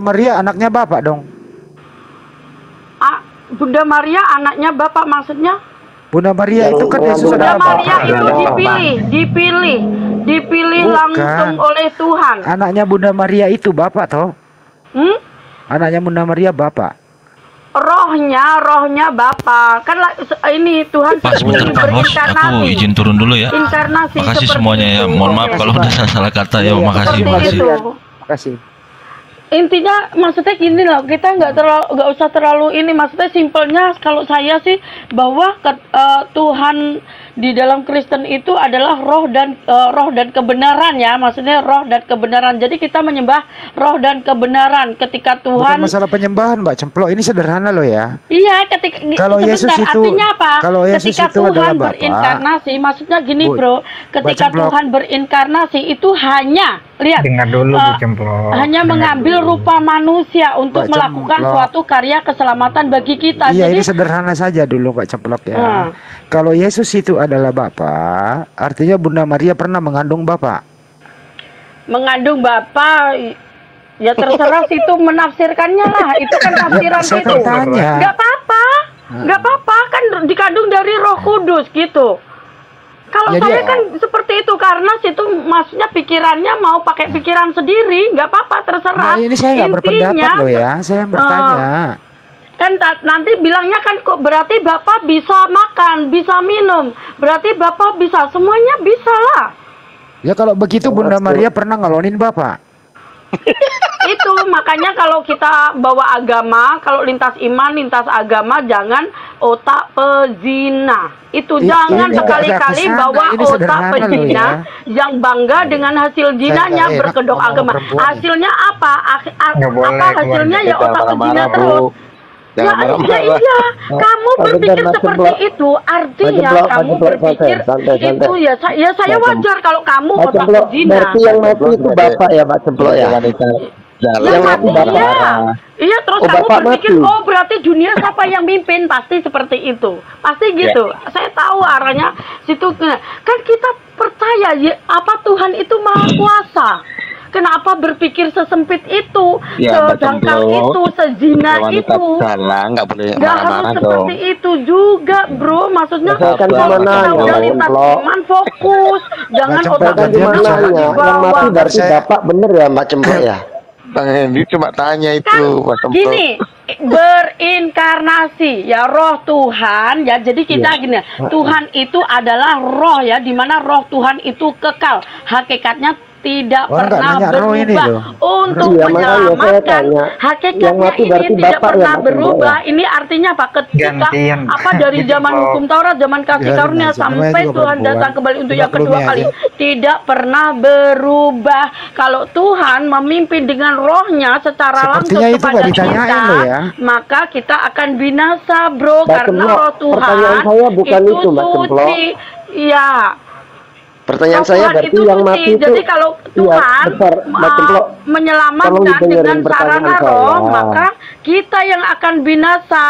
Maria anaknya Bapak dong. Bunda Maria anaknya Bapak maksudnya? Bunda Maria itu kan Yesus adalah Bapak. Bunda Maria itu dipilih langsung oleh Tuhan. Anaknya Bunda Maria itu Bapak toh? Anaknya Bunda Maria Bapak. Rohnya Bapak. Kan ini Tuhan aku izin turun dulu ya. Inkarnasi. Makasih semuanya ya. Mohon maaf kalau udah salah kata ya. Makasih. Intinya maksudnya gini loh, kita nggak usah terlalu ini, maksudnya simpelnya kalau saya sih bahwa Tuhan di dalam Kristen itu adalah roh dan kebenaran ya, maksudnya roh dan kebenaran. Jadi kita menyembah roh dan kebenaran ketika Tuhan. Bukan masalah penyembahan Mbak Cemplok, ini sederhana loh ya. Iya, ketika kalau Yesus itu artinya apa? Kalau Yesus ketika itu Tuhan berinkarnasi, maksudnya gini bro, ketika Tuhan berinkarnasi itu hanya lihat. Dengar dulu Bu Cemplok. Hanya mengambil rupa manusia untuk melakukan suatu karya keselamatan bagi kita. Iya, jadi, ini sederhana saja dulu Pak Cemplok ya. Kalau Yesus itu adalah Bapa, artinya Bunda Maria pernah mengandung Bapak. Mengandung Bapak, ya terserah situ menafsirkannya lah. Itu kan tafsiran itu. Gak apa-apa, kan dikandung dari Roh Kudus gitu. Kalau saya kan seperti itu karena situ maksudnya pikirannya mau pakai pikiran sendiri, nggak apa-apa terserah. Nah, ini saya nggak berpendapat loh ya, saya bertanya. Kan nanti bilangnya kan kok berarti Bapak bisa makan, bisa minum, berarti Bapak bisa, semuanya bisa lah. Ya kalau begitu Bunda Maria pernah ngelonin Bapak. Itu makanya kalau kita bawa agama, kalau lintas iman, lintas agama, jangan otak pezina. Itu jangan sekali-kali bawa otak pezina yang bangga dengan hasil jinanya berkedok agama. Hasilnya apa? Hasilnya ya otak pezina terus. Iya, kamu berpikir seperti itu, artinya kamu berpikir itu ya saya wajar kalau kamu otak pezina. Berarti yang mati itu Bapak ya Pak Cemplok ya? Yang mati Bapak. Iya, terus kamu berpikir, oh berarti dunia siapa yang mimpin? Pasti seperti itu, pasti gitu. Saya tahu arahnya situ. Kan kita percaya apa Tuhan itu maha kuasa. Kenapa berpikir sesempit itu, sedangkal itu, sezina itu? Nggak harus seperti itu juga, bro. Maksudnya kalau kita lintas iman fokus, jangan otak gimana yang mati berarti Bapak bener ya Mbak Cemplok ya? Bang Hendy cuma tanya itu, kan, gini, berinkarnasi ya roh Tuhan ya. Jadi kita gini, Tuhan itu adalah roh ya, dimana roh Tuhan itu kekal, hakikatnya tidak pernah berubah untuk menyelamatkan. Hakikatnya ini tidak pernah berubah. Ini artinya apa? Ketika dari zaman hukum Taurat, zaman kasih karunia sampai Tuhan datang kembali untuk yang kedua kali, tidak pernah berubah. Kalau Tuhan memimpin dengan rohnya secara langsung kepada kita, maka kita akan binasa, bro, karena roh Tuhan itu suci. Iya. Pertanyaan saya berarti yang mati itu, jadi kalau Tuhan menyelamatkan dengan sarana roh, maka kita yang akan binasa.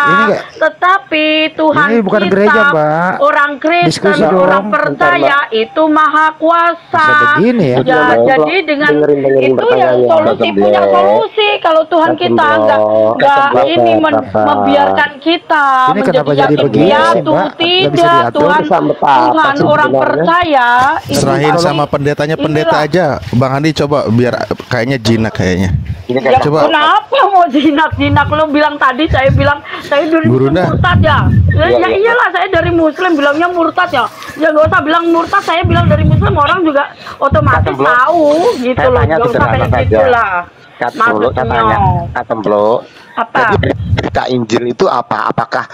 Tetapi Tuhan ini bukan kita, gereja, Mbak. orang Kristen, orang percaya itu maha kuasa. Begini ya, jadi dengan itu yang solusi punya solusi. Kalau Tuhan kita nggak ini membiarkan kita menjadi yatim piatu, tidak. Tuhan orang percaya. Serahin sama pendetanya, pendeta aja. Bang Andi coba biar kayaknya jinak kayaknya. Ya, coba. Kenapa mau jinak-jinak? Lo bilang tadi, saya bilang saya dari murtad ya. Ya iyalah, saya dari Muslim bilangnya murtad ya. Ya nggak usah bilang murtad, saya bilang dari Muslim, orang juga otomatis tahu gitu loh. Nggak usah kayak gitulah. Templo. Apa? Berita Injil itu apa? Apakah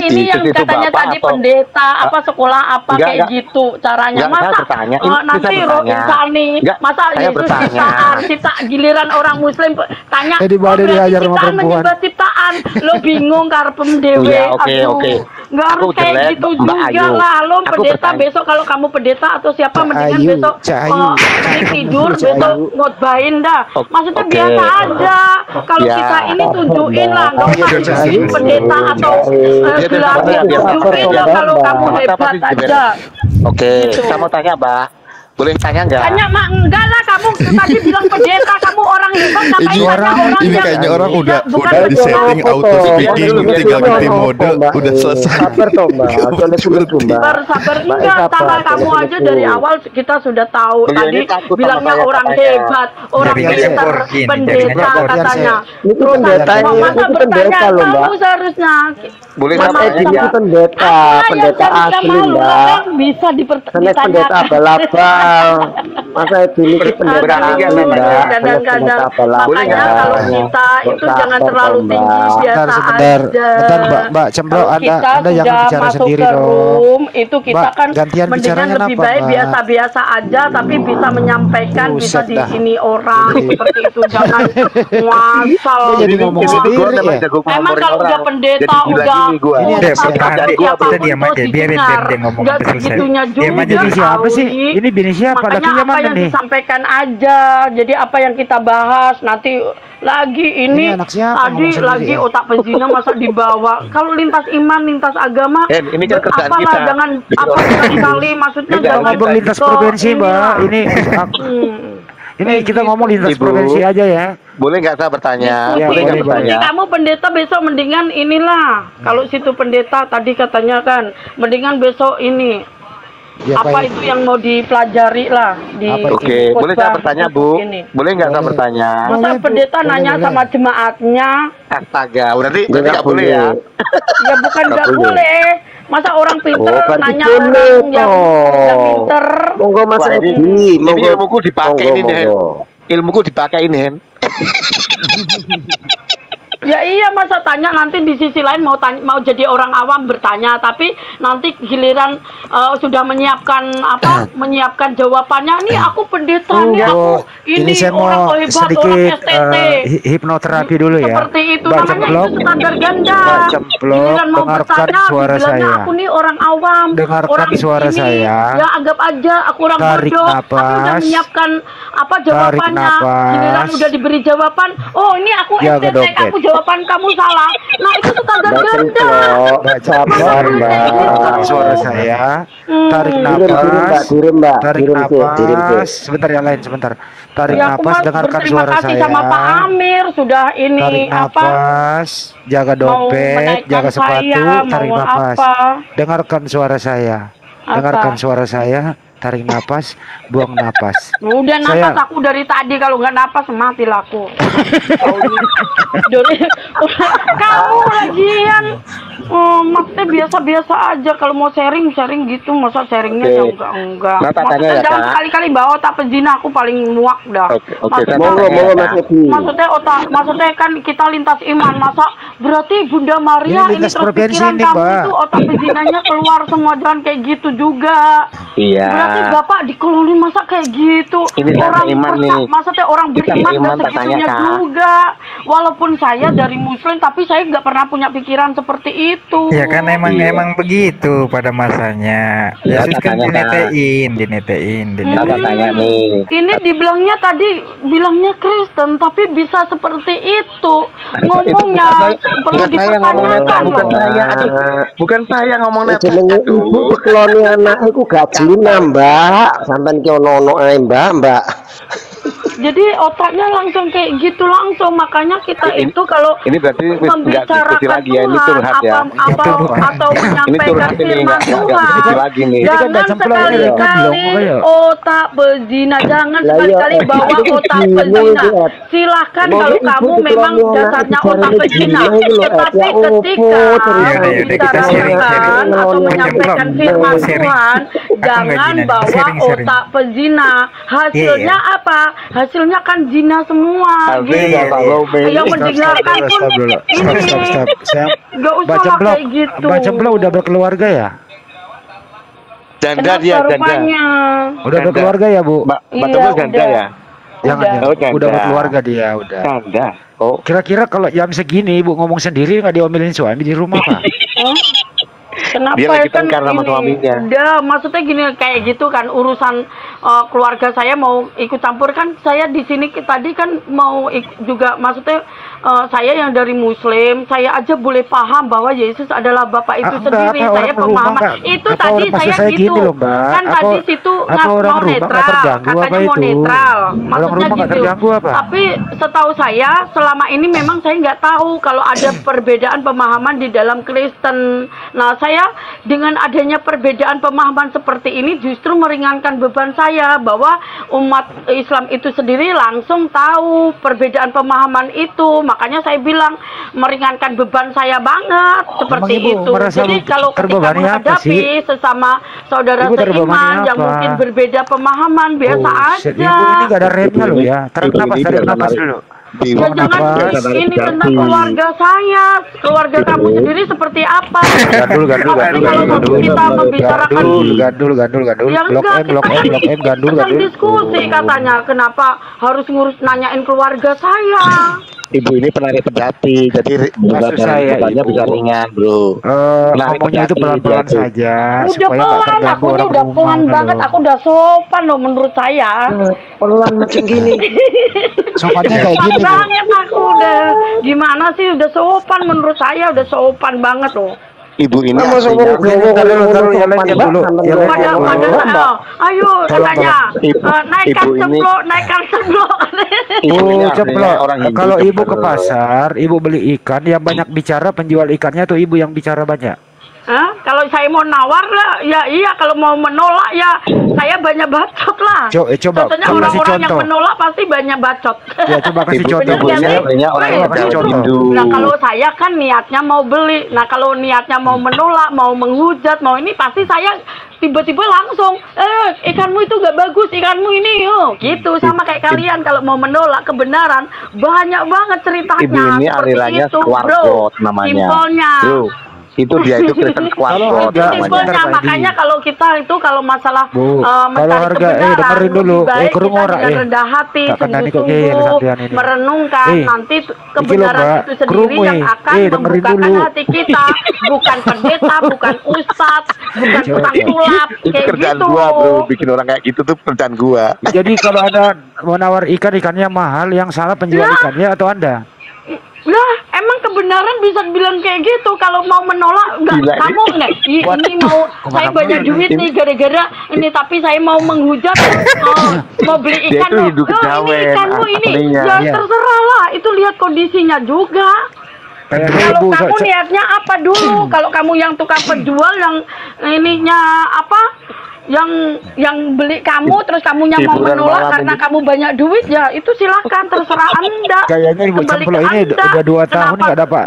ini yang katanya tadi pendeta apa sekolah apa kayak gitu caranya? Masa nanti roh insani, masa Yesus ciptaan giliran orang Muslim tanya ciptaan lo bingung karpem dewe. Nggak harus kayak gitu juga lah. Lo pendeta besok, kalau kamu pendeta atau siapa, mendingan besok tidur, besok ngotbahin dah. Maksudnya biasa aja. Kalau kita ini tunjukin lah, nggak usah pendeta atau gelarnya tunjukin lah kalau kamu hebat aja. Saya mau tanya, Mbak. Boleh tanya nggak? Tanya mak, enggak lah, kamu tadi bilang pendeta, kamu orang hebat, ngapain orang ini kayaknya orang udah di setting auto speaking, tinggal ganti mode, udah selesai. Sabar toh, Mbak. Sabar enggak, tanggal kamu aja dari awal kita sudah tahu. Tadi bilangnya orang hebat, orang pintar, pendeta katanya. Itu pendetanya, itu pendeta loh, Mbak. Kamu seharusnya. Boleh sampai itu pendeta asli, Mbak. Bisa dipertanyakan. Pendeta abal-abal. Masa dimiliki pendeta kadang-kadang makanya kalau kita itu jangan terlalu tinggi, biasa aja. Bentar, Mbak Cembro, Anda jangan bicara sendiri dong. Itu kita kan mendingan lebih baik biasa-biasa aja, tapi bisa menyampaikan, bisa di sini orang seperti itu, jangan ngasal. Jadi ngomong sendiri ya. Emang kalau udah pendeta udah kita diam aja, biarin dia ngomong segitunya juga. Siapa sih? Ini bini siapa? Makanya apa yang disampaikan aja. Jadi apa yang kita bahas nanti lagi ini tadi lagi otak pezina masa dibawa. Kalau lintas iman, lintas agama, ini kan kerjaan kita. Jangan apa sekali maksudnya jangan ngomong lintas provinsi, Mbak. Ini kita ngomong lintas provinsi aja ya. Boleh nggak saya bertanya? Boleh nggak bertanya? Kamu pendeta besok mendingan inilah. Kalau situ pendeta tadi katanya kan, mendingan besok ini. Apa itu yang mau dipelajari lah di boleh saya bertanya, Bu? Boleh nggak saya bertanya? Masa pendeta nanya sama jemaatnya? Astaga, berarti nggak boleh ya? Ya bukan nggak boleh. Masa orang pinter nanya orang yang pinter? Monggo Mas Edi, ilmuku dipakai ini, Hen. Ilmuku dipakai ini, Hen. Ya iya, masa tanya nanti di sisi lain mau jadi orang awam bertanya, tapi nanti giliran sudah menyiapkan menyiapkan jawabannya. Nih aku pendeta, nih aku ini saya orang mau hebat, sedikit orang STT. Hipnoterapi dulu ya. Seperti itu namanya, itu standar ganda. Giliran mau bertanya, bilangnya aku nih orang awam, orang suara ini, saya. Ya anggap aja aku orang bodoh. Aku udah menyiapkan jawabannya. Giliran udah diberi jawaban, oh ini aku STT, aku jawaban kamu salah. Nah itu standar ganda. Sabar, Mbak. Suara saya. Tarik nafas. Tarik nafas. Sebentar yang lain, sebentar. Tarik nafas, dengarkan suara saya. Terima kasih sama Pak Amir sudah ini tarik nafas, jaga dompet, jaga sepatu, tarik nafas. Dengarkan suara saya. Dengarkan suara saya. Tarik nafas, buang nafas. Udah nafas aku dari tadi, kalau nggak nafas mati lah aku. Kamu lagian maksudnya biasa-biasa aja. Kalau mau sharing gitu, masa sharingnya ya enggak. Maksudnya jangan sekali-kali bawa otak pezina, aku paling muak dah. Maksudnya kan kita lintas iman, masa berarti Bunda Maria ini terus pikiran kamu itu otak pezinanya keluar semua, jangan kayak gitu juga. Iya. Berarti Bapak dikelolin masa kayak gitu. Ini orang iman nih. Maksudnya orang beriman dan segitunya juga. Walaupun saya dari Muslim, tapi saya nggak pernah punya pikiran seperti itu. Ya kan emang begitu pada masanya. Yesus kan dinetein. Tanya nih. Ini dibilangnya tadi bilangnya Kristen, tapi bisa seperti itu ngomongnya. Perlu dipertanyakan. Bukan saya ngomong ibu keloni anak aku gak jina mbak, sampai ke ono ae mbak. Jadi otaknya langsung kayak gitu langsung, makanya kita itu kalau ini berarti membicarakan lagi ya, ini curhat ya. atau menyampaikan firman Tuhan, jangan sekali-kali otak berzina, jangan sekali-kali bawa otak berzina. Silahkan kalau kamu memang dasarnya otak berzina, tetapi ketika membicarakan atau menyampaikan firman Tuhan, jangan bawa otak pezina. Hasilnya apa? Hasilnya kan zina semua. Yang mendengarkan pun ini nggak usah kayak gitu. Mbak Cemplo udah berkeluarga ya? Janda dia, janda. Udah berkeluarga ya, Bu? Mbak Cemplo janda ya? Udah berkeluarga dia, udah. Janda. Oh. Kira-kira kalau jam segini Ibu ngomong sendiri nggak diomelin suami di rumah, Pak? Kenapa dia lagi kan sama suaminya. Udah, maksudnya gini kayak gitu kan urusan keluarga saya mau ikut campur kan, saya di sini tadi kan mau juga maksudnya saya yang dari Muslim, saya aja boleh paham bahwa Yesus adalah Bapak itu sendiri. Saya pemahaman itu tadi saya gitu loh, kan tadi situ mau netral, katanya mau netral, maksudnya gitu. Tapi setahu saya selama ini memang saya nggak tahu kalau ada perbedaan pemahaman di dalam Kristen. Nah, saya dengan adanya perbedaan pemahaman seperti ini justru meringankan beban saya bahwa umat Islam itu sendiri langsung tahu perbedaan pemahaman itu. Makanya saya bilang meringankan beban saya banget seperti itu. Jadi kalau ketika menghadapi sesama saudara seiman yang mungkin berbeda pemahaman biasa aja. Ibu ini gak ada remnya loh ya. Tarik nafas dulu. Ya jangan ini tentang keluarga saya, keluarga kamu sendiri seperti apa? Gandul. Kita membicarakan gandul. Blok M, gandul. Diskusi katanya, kenapa harus nanyain keluarga saya? Ibu ini penarik pedati, jadi bebannya bisa ringan, bro. Ngomongnya itu pelan-pelan saja. Udah pelan, aku ini udah pelan banget, aku udah sopan loh menurut saya. Pelan macam gini. Sopannya kayak gini. Banget aku udah, gimana sih udah sopan menurut saya, udah sopan banget loh. Ibu ini ayo katanya naikkan ceplok. Kalau ibu ke pasar, ibu beli ikan, yang banyak bicara penjual ikannya tuh ibu yang bicara banyak. Kalau saya mau nawar lah, ya iya. Kalau mau menolak ya saya banyak bacot lah. Coba contohnya orang-orang yang menolak pasti banyak bacot. Ya coba kasih contoh. Nah kalau saya kan niatnya mau beli. Nah kalau niatnya mau menolak, mau menghujat, mau ini pasti saya tiba-tiba langsung ikanmu itu gak bagus, ikanmu ini gitu. Sama kayak kalian kalau mau menolak kebenaran banyak banget ceritanya. Ibu ini alirannya squad namanya. Simpelnya. Itu dia itu Kristen squad namanya. Makanya kalau kita itu kalau masalah mencari kebenaran dengerin dulu. baik kita dengan rendah hati, sungguh-sungguh merenungkan nanti kebenaran itu sendiri yang akan membukakan hati kita, bukan pendeta, bukan ustadz, bukan tukang sulap kayak kerjaan gitu. Gua, bro, bikin orang kayak gitu tuh kerjaan gua. Jadi kalau ada mau nawar ikannya mahal, yang salah penjual ikannya atau Anda? Lah, emang kebenaran bisa bilang kayak gitu. Kalau mau menolak, kamu ini mau saya banyak duit nih gara-gara ini, tapi saya mau menghujat, mau beli ikan loh. Ini ikanmu ini, ya terserah lah. Itu lihat kondisinya juga. Kalau kamu niatnya apa dulu? Kalau kamu yang tukang penjual yang ininya apa? Yang beli kamu terus kamunya mau menolak karena kamu banyak duit, ya itu silahkan, terserah Anda. Kayaknya Ibu Cemplo ini udah 2 tahun nggak dapat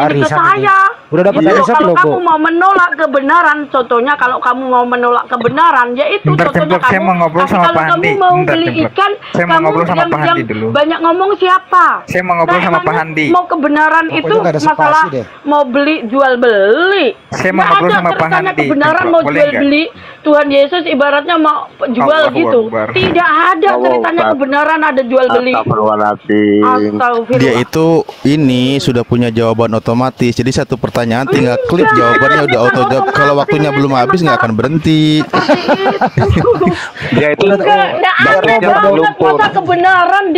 arisan ini. Udah dapat arisan kalau belum, Bu? kamu mau menolak kebenaran, contohnya kalau kamu mau menolak kebenaran, ya itu contohnya saya mau ngobrol sama Pak Handi. Kamu mau beli ikan, saya mau ngobrol sama Pak Handi dulu. Banyak ngomong siapa? Saya mau ngobrol sama Pak Handi. Mau kebenaran itu masalah mau beli jual beli. Saya mau ngobrol sama Pak Handi. Kebenaran mau jual beli. Tuhan Yesus ibaratnya mau jual gitu. Tidak ada ceritanya kebenaran ada jual beli. Astagfirullahaladzim. Dia itu ini sudah punya jawaban otomatis. Jadi satu pertanyaan pertanyaan tinggal klik jawabannya udah auto jawab. Kalau waktunya belum habis nggak akan berhenti. Dia itu masa kebenaran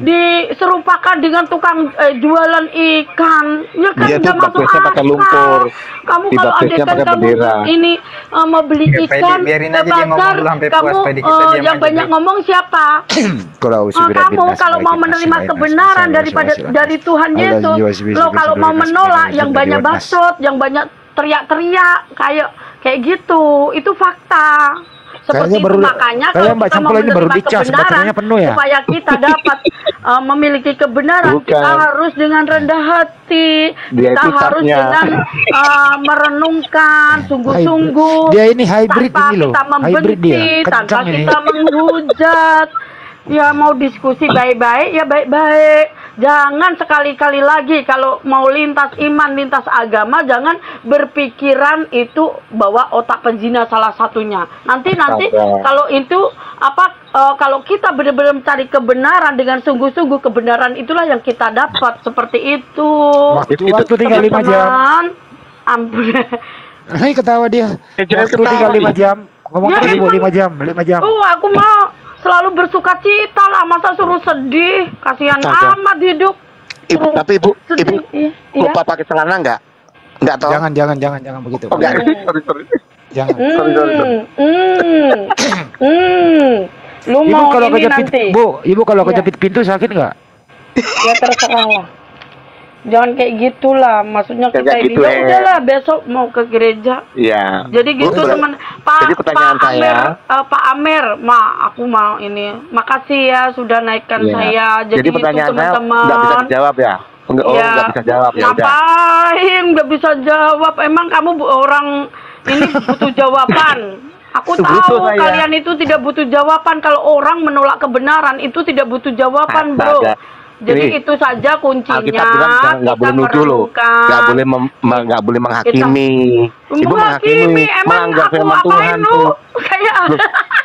diserupakan dengan tukang jualan ikan. Ya kan dia nggak masuk akal. Kamu kalau adegan kamu ini mau beli ikan ke pasar, kamu yang banyak ngomong siapa? Kamu kalau mau menerima kebenaran dari Tuhan Yesus, lo kalau mau menolak yang banyak bacot, yang banyak teriak-teriak kayak gitu, itu fakta. Seperti itu makanya kalau kita mau menerima kebenaran supaya kita dapat memiliki kebenaran, kita harus dengan rendah hati, kita harus dengan merenungkan sungguh-sungguh, dia ini hybrid tanpa ini loh, kita membenci, tanpa kita menghujat. Ya mau diskusi baik-baik ya baik-baik. Jangan sekali-kali lagi kalau mau lintas iman, lintas agama, jangan berpikiran itu bahwa otak penzina salah satunya. Nanti kalau itu kalau kita benar-benar mencari kebenaran dengan sungguh-sungguh, kebenaran itulah yang kita dapat seperti itu. Waktu tinggal 5 jam. Ampun. Hai ketawa dia. Waktu tinggal 5 jam. Ngomong tadi 5 jam. Aku mau selalu bersuka cita lah, masa suruh sedih, kasihan amat hidup. Tapi ibu lupa pakai celana enggak tahu. Jangan begitu. Oh, sorry. Jangan. Lu ibu mau kalau ini kejepit, nanti. Ibu kalau kejepit pintu sakit nggak? Ya terserah lah. Jangan kayak gitulah, maksudnya kita ini gitu, ya udahlah besok mau ke gereja. Iya. Jadi gitu teman. Pak Amer, aku mau ini. Makasih ya sudah naikkan saya. Jadi itu teman-teman. Nggak bisa dijawab ya? Nggak bisa jawab ya. Ngapain nggak bisa jawab? Emang kamu orang ini butuh jawaban. Aku tahu kalian itu tidak butuh jawaban. Kalau orang menolak kebenaran itu tidak butuh jawaban, bro. Jadi itu saja kuncinya. Alkitab bilang nggak boleh nuduh loh, nggak boleh menghakimi. Ibu menghakimi, melanggar firman Tuhan tuh.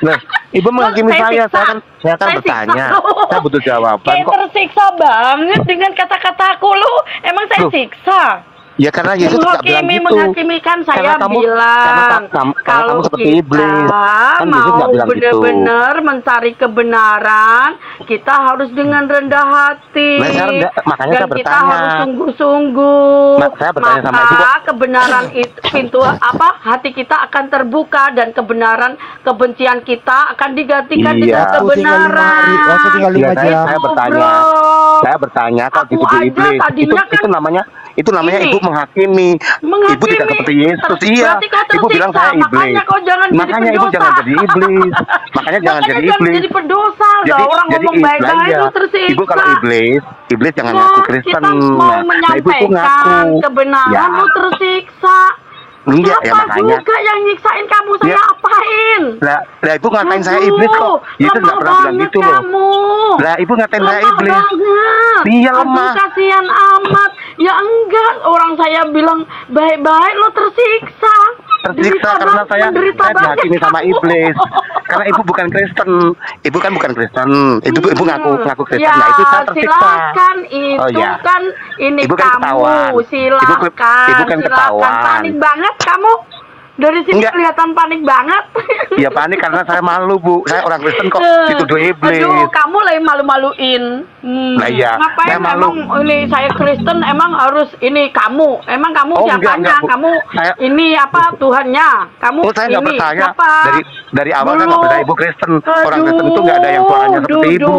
Nah, ibu menghakimi saya kan bertanya, saya butuh jawaban. Kayak tersiksa banget dengan kata-kataku lu. Emang saya siksa? Ya karena Yesus tidak bilang gitu. Menghakimi kan saya bilang kalau seperti iblis. Kan mau benar-benar mencari kebenaran, kita harus dengan rendah hati. Makanya dan kita harus sungguh-sungguh. Maka kebenaran itu hati kita akan terbuka dan kebencian kita akan digantikan dengan kebenaran. Saya bertanya kalau gitu di iblis. Itu namanya ibu menghakimi. Ibu tidak seperti Yesus. Iya. Ibu bilang saya iblis. Makanya ibu jangan jadi iblis. Makanya jangan jadi iblis. Jadi pendosa. Orang ngomong baik-baik itu tersiksa. Ibu kalau iblis jangan ngaku Kristen. Mau menyampaikan kebenaran lu tersiksa. Enggak ya makanya. Juga yang nyiksain kamu saya apain? Lah ibu ngatain saya iblis kok. Yesus nggak pernah bilang gitu loh. Lah ibu ngatain saya iblis. Iya lemah. Kasihan amat. Ya enggak, orang saya bilang baik-baik lo tersiksa. Tersiksa karena saya dihakimi sama iblis. Karena ibu bukan Kristen. Ibu kan bukan Kristen. Ibu ngaku Kristen. Ya, nah itu saya tersiksa. Silakan itu kan ini ibu kan kamu. Silakan. Ibu kan ketawa. Panik banget kamu. Dari sini kelihatan panik banget. Iya panik karena saya malu bu. Saya orang Kristen kok dituduh iblis. Aduh, kamu lagi malu-maluin. Nah iya. Ngapain emang ini saya Kristen emang harus ini kamu. Emang kamu siapanya? Kamu ini apa Tuhannya? Kamu saya nggak percaya. Siapa? Dari awal kan nggak percaya ibu Kristen. Orang Kristen itu nggak ada yang suaranya seperti ibu.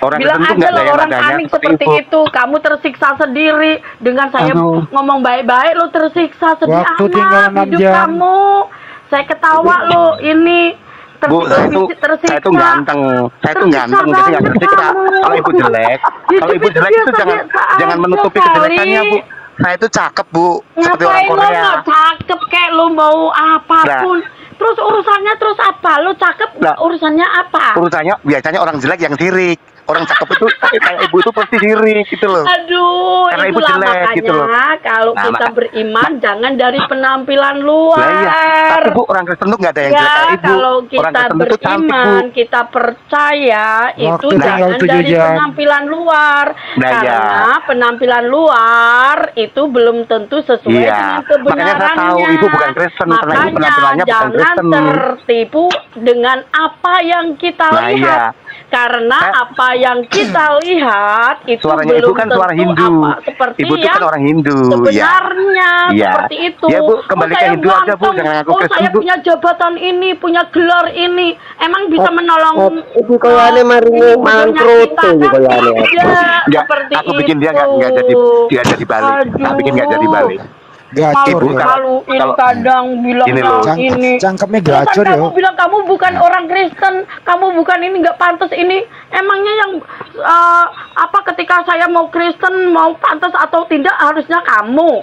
Orang Kristen itu nggak ada yang nadanya seperti itu. Kamu tersiksa sendiri dengan saya ngomong baik-baik. Lo tersiksa sedih amat. Hidup kamu, saya ketawa lo ini Bu, saya itu ganteng, jadi nggak tersiksa. Kalau ibu jelek itu jangan menutupi kejelekannya bu. Saya itu cakep bu, seperti orang Korea. Ngapain lo cakep kayak lo mau apapun? Terus urusannya apa? Lo cakep urusannya apa? Urusannya biasanya orang jelek yang sirik. orang cakep itu kayak ibu itu pasti diri gitu loh. Aduh, karena ibu itulah jelek makanya gitu loh. kalau Nah, kita maka- beriman jangan dari penampilan luar. Lah iya, tapi Bu orang Kristen tuh nggak ada yang Ya, jelek kayak ibu. kalau Orang kita Kristen itu cantik, Bu. beriman, kita percaya itu Waktu jangan tinggal 7 dari jam. penampilan luar. Nah, Karena iya. penampilan luar itu belum tentu sesuai Iya, dengan makanya kebenarannya. saya tahu ibu bukan Kristen, karena ibu Makanya penampilannya bukan jangan Kristen. tertipu dengan apa yang kita Nah, lihat. iya. Karena apa yang kita lihat itu Suaranya belum ibu kan suara tentu Hindu. apa seperti Ibu itu yang kan orang Hindu, ya. sebenarnya Iya. seperti itu. Ya, Bu, kembali ke saya Hindu aja, Bu, ganteng. jangan ngaku Oh, Kristen, saya Bu. punya jabatan ini, punya gelar ini. Emang bisa menolong Ibu koyane maringi mangkroto ibu koyane. Nggak, seperti aku bikin dia itu. nggak jadi balik. Tak bikin nggak jadi balik. Gacor Ibu, ya. Maluin kalau- kadang bilang Ini loh. ini. Cangkemnya Terus kan gacor ya. kamu bilang kamu bukan orang Kristen, kamu bukan ini, nggak pantas ini. Emangnya yang apa ketika saya mau Kristen mau pantas atau tidak harusnya kamu.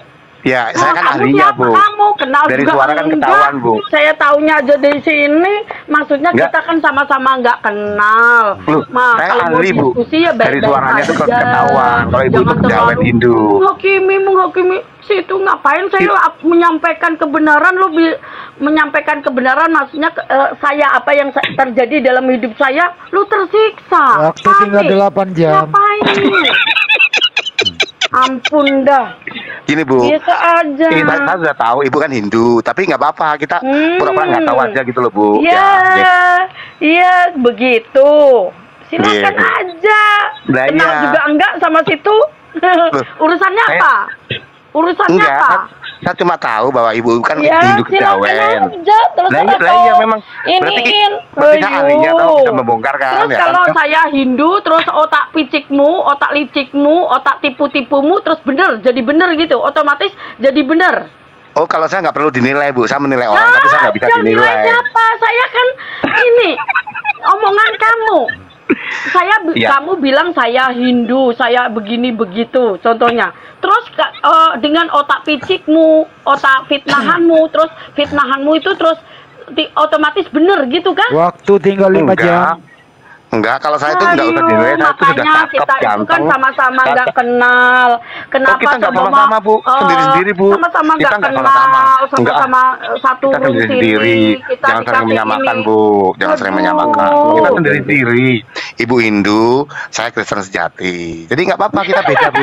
Ya, saya kan kamu ahlinya, siapa Bu. Kamu kenal Dari juga suara kan enggak? ketahuan, Bu. Saya taunya aja dari sini. Maksudnya Enggak. kita kan sama-sama nggak kenal. Loh, saya kalau mau ahli, Bu. diskusi ya Dari baik-baik suaranya itu aja. ketahuan. Kalau ibu itu Jangan kejawen terlalu Hindu. menghakimi situ ngapain saya menyampaikan kebenaran menyampaikan kebenaran maksudnya saya apa yang terjadi dalam hidup saya lu tersiksa. Waktu tinggal 8 jam. Ngapain? Ampun dah. Gini, Bu. Biasa aja. Saya sudah tahu ibu kan Hindu, tapi nggak apa-apa, kita pura-pura nggak tahu aja gitu loh, Bu. Iya, begitu. Silakan Iya. aja. Nah, Kenal iya. juga enggak sama situ? Urusannya Saya- apa? Urusannya Enggak, apa? saya cuma tahu bahwa ibu kan Ya, Hindu silakan kejawen. aja. Terus Lah iya memang. Berarti kan ahlinya tahu bisa membongkar kan. Terus ya kalau kan? saya Hindu, terus otak picikmu, otak licikmu, otak tipu-tipumu, terus bener, jadi bener gitu. Otomatis jadi bener. Oh, kalau saya nggak perlu dinilai, Bu. Saya menilai orang, tapi saya nggak bisa yang nilai dinilai. siapa? Saya kan ini omongan kamu. Iya. Kamu bilang saya Hindu, saya begini begitu, contohnya. Terus dengan otak picikmu, otak fitnahanmu, terus fitnahanmu itu terus otomatis bener gitu kan? Waktu tinggal 5 jam. Enggak, kalau saya itu nggak usah dinilai, saya itu sudah Makanya cakep, kita itu kan ganteng. sama-sama nggak kenal. Kenapa kita nggak sama-sama, Bu. Sendiri-sendiri, Bu. Sama-sama Kita nggak nggak kenal, sama-sama. sama-sama satu Kita room sendiri-sendiri. sini. Kita Jangan sering dikasih menyamakan, ini. Bu. Jangan sering menyamakan. Kita sendiri-sendiri. Ibu Hindu, saya Kristen sejati. Jadi nggak apa-apa, kita beda, Bu.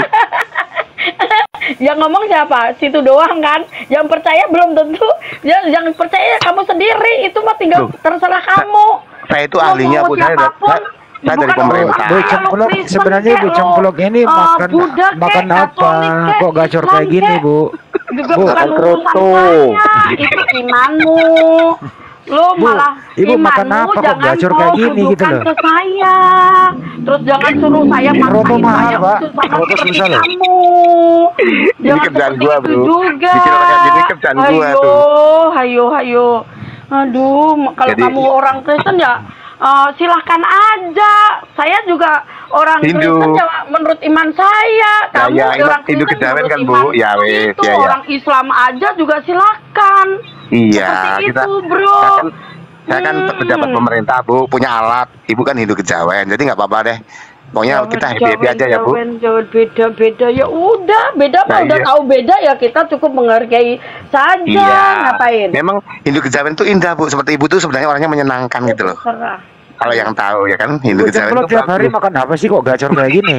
Yang ngomong siapa? Situ doang kan? Yang percaya belum tentu. Yang percaya kamu sendiri. Itu mah tinggal terserah kamu. Saya itu ahlinya, Bu. Saya dari pemerintah. Bu Cemplok, sebenarnya Bu Cemplok ini makan apa? Kok gacor kayak gini, Bu? Juga Bu, bukan urusan saya. Itu imanmu. Lo Bu, malah Ibu makan imanmu apa kok jangan gacor kau kayak gini gitu tuduhkan loh? ke saya. Terus jangan suruh saya Roto maksain mahal, saya Pak. sama Roto seperti susah loh. kamu. Ini Jangan kerjaan seperti gua, itu Bro. juga. Bikin orang kayak gini kerjaan gua tuh. Hayo. Aduh, kalau Jadi- kamu orang Kristen ya silahkan aja. Saya juga orang Hindu. Kristen ya menurut iman saya. Kamu Ya, orang Hindu Kristen kejawen menurut kan, Bu. iman Ya, wes, itu. ya, ya. Orang Islam aja juga silahkan. Iya, Seperti kita. itu, bro. Saya kan pejabat pemerintah, Bu. Punya alat. Ibu kan Hindu kejawen, jadi nggak apa-apa deh. Pokoknya kita happy-happy aja ya, Bu. Jangan beda-beda ya udah beda mah Nah, udah iya. tahu beda ya kita cukup menghargai saja. Iya. Ngapain? Memang Hindu kejawen itu indah, Bu. Seperti ibu tuh sebenarnya orangnya menyenangkan gitu loh. Terserah. Kalau yang tahu ya kan Hindu Bu kejawen Cemplok itu tiap hari bagus. makan apa sih kok gacor kayak gini?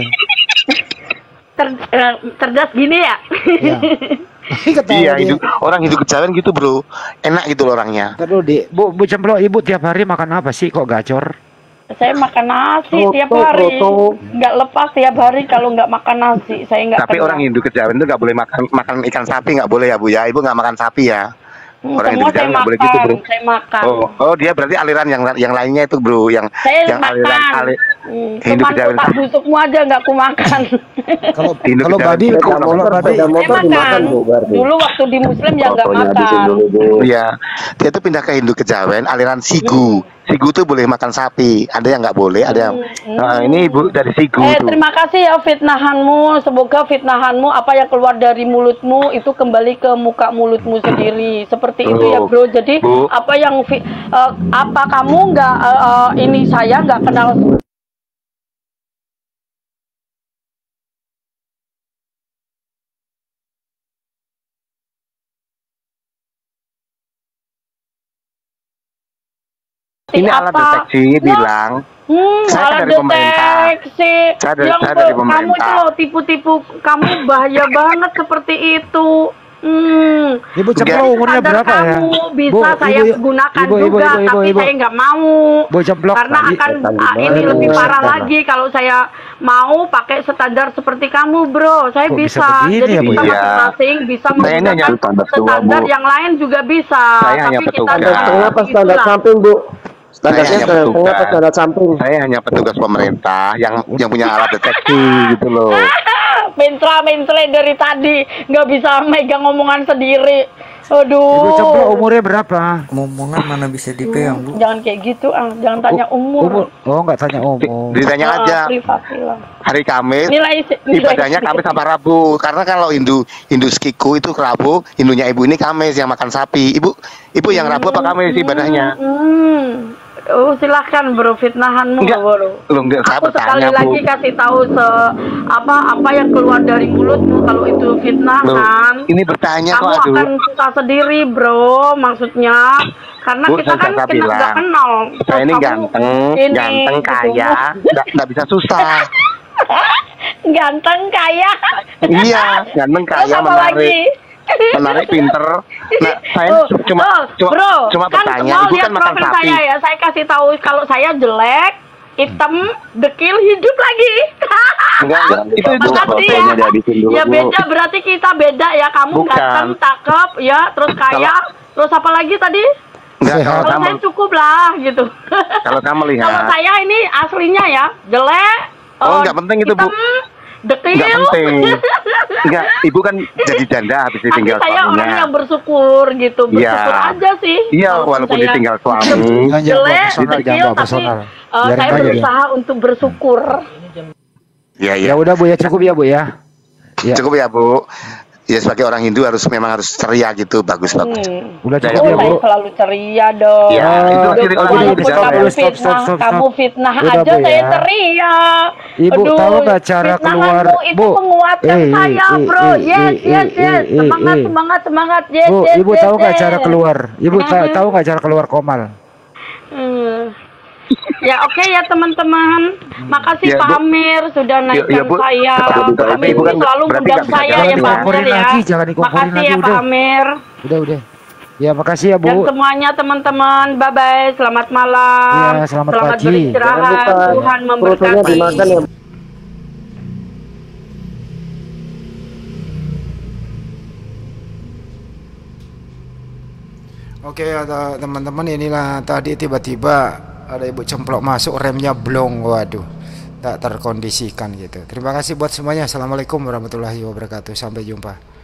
Cerdas gini ya. Iya, orang Hindu kejawen gitu, Bro. Enak gitu loh orangnya. Terus Bu Cemplok, Ibu tiap hari makan apa sih kok gacor? Saya makan nasi Roto, tiap hari. roto. Nggak lepas tiap hari kalau nggak makan nasi. Saya nggak Tapi kenyang. orang Hindu kejawen itu nggak boleh makan ikan sapi, nggak boleh ya, Bu ya. Ibu nggak makan sapi ya. Orang Hindu Semua saya kejawen nggak boleh makan. gitu, Bro. Saya makan. Oh, dia berarti aliran yang lainnya itu, Bro, yang Saya aliran makan. Hindu Teman kejawen. kotak busukmu aja nggak ku makan. Kalau babi, kalau babi makan. Dulu waktu di Muslim ya nggak makan. Iya, dia tuh pindah ke Hindu kejawen aliran Sigu. Sigu tuh boleh makan sapi. Ada yang nggak boleh, ada yang. Nah, ini Ibu dari Sigu tuh. Terima kasih ya fitnahanmu. Semoga fitnahanmu apa yang keluar dari mulutmu itu kembali ke muka mulutmu sendiri. Seperti itu ya, Bro. Jadi Bu. apa yang apa kamu nggak ini saya nggak kenal seperti ini apa. Alat deteksi bilang. Saya alat dari pemerintah. deteksi. Saya dari Kamu pemerintah. itu loh tipu-tipu, kamu bahaya banget seperti itu. Ibu Cemplok umurnya berapa ya? Bisa saya gunakan juga, tapi saya nggak mau. Karena akan ini lebih parah lagi kalau saya mau pakai standar seperti kamu, bro. Saya bisa. Jadi kita masing-masing bisa menggunakan standar yang lain juga bisa. Saya hanya petugas. Kenapa standar samping, Bu? Standarnya standar samping. Saya hanya petugas pemerintah yang punya alat deteksi gitu loh. Mentra-mentre dari tadi nggak bisa megang omongan sendiri. Aduh. Ibu Cemplok umurnya berapa? Omongan mana bisa dipegang, Bu? Jangan kayak gitu, jangan tanya umur. Oh, nggak tanya umur. Ditanya aja. Hari Kamis, ibadahnya Kamis sama Rabu. Karena kalau Hindu Skiku itu Rabu, Hindunya ibu ini Kamis yang makan sapi. Ibu yang Rabu apa Kamis ibadahnya? Silahkan bro, fitnahanmu bro. Aku sekali lagi kasih tahu apa yang keluar dari mulutmu. Kalau itu fitnahan, ini bertanya kamu akan susah sendiri bro. Maksudnya karena kita kan nggak kenal. Saya ini ganteng kaya, nggak bisa susah. Ganteng kaya. Iya, ganteng kaya menarik, pinter. Nah, saya cuma bertanya, ibu kan makan sapi. Saya ya, saya kasih tahu kalau saya jelek, hitam, dekil, hidup lagi. Enggak, itu ya. Ya beda, berarti kita beda ya. Kamu ganteng, cakep, ya, terus kaya, terus apa lagi tadi? Kalau saya cukup lah gitu. Kalau kamu lihat. Kalau saya ini aslinya ya, jelek. Oh, nggak penting itu, Bu. Dekil. Nggak penting. Enggak, ibu kan jadi janda habis ditinggal saya suaminya. Orang yang bersyukur gitu, bersyukur aja sih. Iya, walaupun ditinggal suami. Jelek, dekil, tapi saya berusaha untuk bersyukur. Ya udah Bu ya, cukup ya Bu ya. Cukup ya Bu. Ya sebagai orang Hindu memang harus ceria gitu, bagus. Udah cukup ya Bu. Selalu ceria dong. Ya, itu ciri orang Hindu. Kamu fitnah aja saya ceria. Ibu tahu nggak cara keluar? Bu, menguatkan saya bro. Yes. Semangat. Yes. Bu, ibu tahu nggak cara keluar? Ibu tahu nggak cara keluar komal? Ya oke ya teman-teman, makasih Pak Amir sudah naikkan saya. Pak Amir selalu undang saya ya Pak Amir ya. Makasih ya Pak Amir. Udah. Ya makasih ya Bu. Dan semuanya teman-teman, bye bye, selamat malam. Ya, selamat pagi. Beristirahat, Tuhan memberkati. Oke teman-teman, inilah tadi tiba-tiba ada Ibu Cemplok masuk, remnya blong, waduh, tak terkondisikan gitu. Terima kasih buat semuanya. Assalamualaikum warahmatullahi wabarakatuh, sampai jumpa.